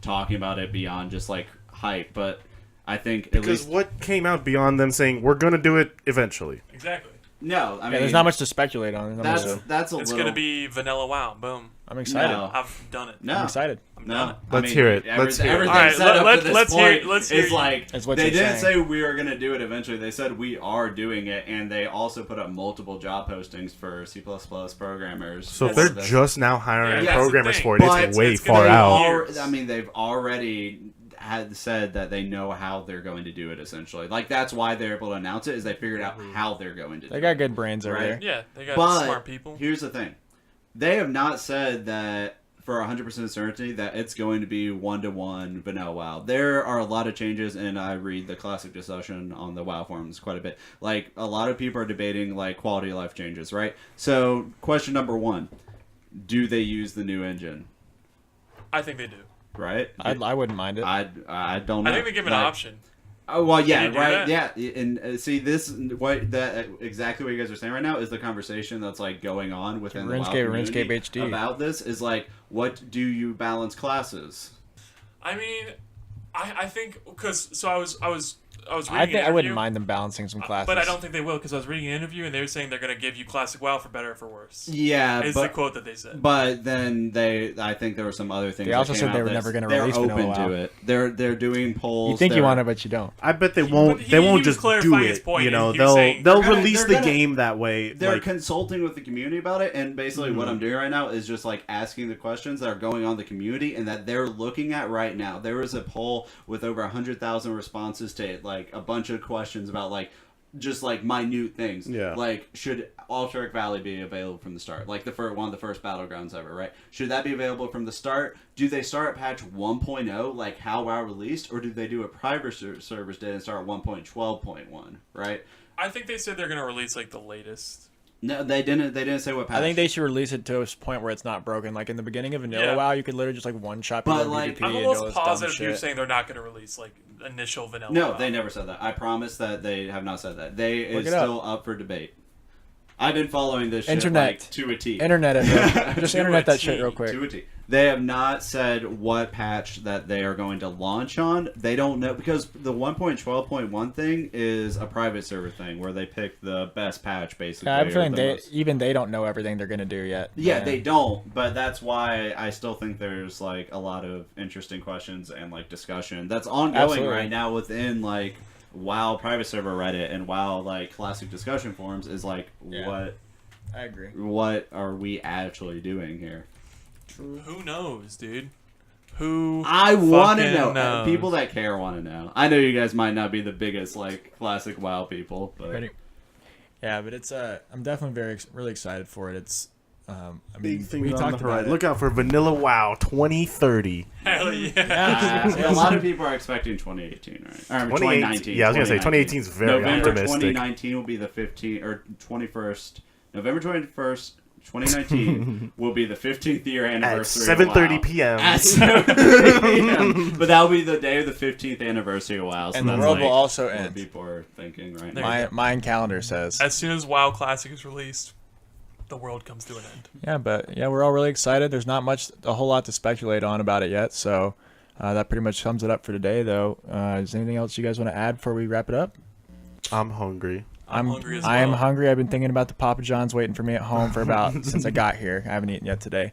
talking about it beyond just like hype. But I think at Because least what came out beyond them saying we're gonna do it eventually? Exactly. no. I mean, Yeah, there's not much to speculate on. That's I'm that's a It's little. gonna be vanilla WoW. Boom. excited. No. I've done it. no. I'm excited. I'm done No, it. Let's hear it. Let's hear it. Everything Alright, set up let- to this let's hear- point let's hear is you. like That's what they you're didn't saying. say we were gonna do it eventually. They said we are doing it, and they also put up multiple job postings for C++ programmers. So if for they're this. just now hiring Yeah, that's the programmers thing. for it, But it's way it's gonna far be out. all- years. I mean, they've already had said that they know how they're going to do it. Essentially, like that's why they're able to announce it. Is they figured out how they're going to. They do got it. good brains over Right. there. Yeah, they got But smart people. here's the thing: they have not said that for 100% certainty that it's going to be 1-to-1 vanilla WoW. There are a lot of changes, and I read the classic discussion on the WoW forums quite a bit. Like a lot of people are debating like quality of life changes, right? So, question number 1: do they use the new engine? I think they do. Right? I wouldn't mind it. I don't know. I think they give an Like, option. Oh well, yeah, you do right, that? yeah, and see this what that exactly what you guys are saying right now is the conversation that's like going on within the WoW RuneScape community HD. about this is like, what do you balance classes? I mean, I think because so I was reading I think an I wouldn't interview, mind them balancing some classes. but I don't think they will because I was reading an interview and they were saying they're gonna give you classic WoW for better or for worse. Yeah, Is the quote that they said. but then I think there were some other things. They that also came said they out were that never gonna they're release open vanilla WoW. to it. They're doing polls. You think you they're- want it, but you don't. I bet they But won't. he They won't was just do clarifying his it. point. You know, He was saying- they'll They're gonna- release they're the gonna- game that way. They're Like, consulting with the community about it, and basically what I'm doing right now is just like asking the questions that are going on in the community and that they're looking at right now. There was a poll with over 100,000 responses to it, like a bunch of questions about like just like minute things. Yeah. Like, should Alterac Valley be available from the start? Like the one of the first battlegrounds ever, right? Should that be available from the start? Do they start at patch 1.0 like how WoW released, or do they do a private servers did and start at 1.12.1, right? I think they said they're gonna release like the latest. No, they didn't. They didn't say what patch. I think they should release it to a point where it's not broken. Like in the beginning of Vanilla Yeah. WoW, you could literally just like one shot people But, in like, PvP I'm and do all almost this dumb positive you're shit. saying they're not going to release like initial vanilla. No, WoW. they never said that. I promise that they have not said that. They Look is it up. still up for debate. I've been following this shit Internet. like to a T. Internet it, bro. Just To internet a that T, shit real quick. To a T. They have not said what patch that they are going to launch on. They don't know because the 1.12.1 thing is a private server thing where they pick the best patch basically. Yeah, I have a or feeling the they most- they don't know everything they're gonna do yet. Yeah, they don't, but that's why I still think there's like a lot of interesting questions and like discussion that's ongoing Absolutely. right now within like WoW private server Reddit and WoW like classic discussion forums is like Yeah. I agree. what are we actually doing here? Who knows, dude? Who? I want to fucking know. knows? People that care want to know. I know you guys might not be the biggest like classic WoW people, but Ready? Yeah, but it's I'm definitely really excited for it. It's I Big mean, things we on talked the about horizon. it. Look out for Vanilla WoW 2030. Hell yeah. Yeah. a lot of people are expecting 2018, right? Or 2019. Yeah, I was gonna say 2018 is very November optimistic. 2019 will be the 15th or 21st. November 21st, 2019 will be the 15th year At anniversary. of 7:30 WoW. p.m. At 7:30 p.m. But that will be the day of the 15th anniversary of WoW. So And the that's world like will also what end. people are thinking right There now. you My Mayan calendar says. As soon as WoW Classic is released, the world comes to an end. Yeah, but yeah, we're all really excited. There's not a whole lot to speculate on about it yet, so that pretty much sums it up for today. Though, is there anything else you guys want to add before we wrap it up? I'm hungry. I'm hungry as I am well. hungry. I've been thinking about the Papa John's waiting for me at home for about since I got here. I haven't eaten yet today,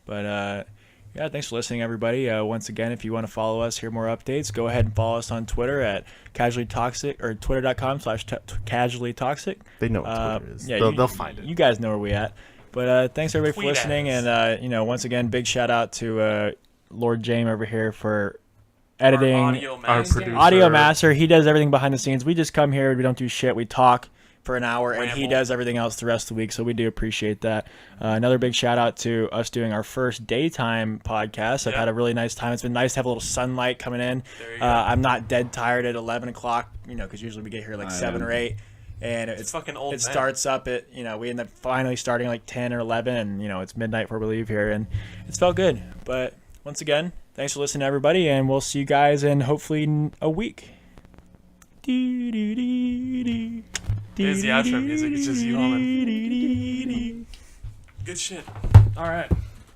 but yeah, thanks for listening, everybody. Once again, if you want to follow us, hear more updates, go ahead and follow us on Twitter at Casually Toxic or twitter.com/Casually Toxic. They know what Twitter is. Yeah, They'll find it. You guys know where we at. But thanks everybody for Tweet at listening, us. and once again, big shout out to Lord James over here for editing, Our audio Our master. producer. audio master. He does everything behind the scenes. We just come here, we don't do shit. We talk for an hour, and he Ramble. does everything else the rest of the week. So we do appreciate that. Another big shout out to us doing our first daytime podcast. I've Yeah. had a really nice time. It's been nice to have a little sunlight coming in. There you go. I'm not dead tired at 11 o'clock, because usually we get here like 7 or 8. And it's fucking old It man. starts up at we end up finally starting like 10 or 11, and it's midnight before we leave here, and it's felt good. But once again, thanks for listening, everybody, and we'll see you guys in hopefully a week. There's the outro music. It's just you humming. Good shit. All right.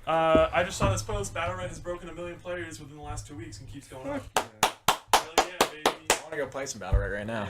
I just saw this post. Battle.net has broken 1 million players within the last 2 weeks and keeps going up. Hell yeah, baby. I want to go play some Battle right now.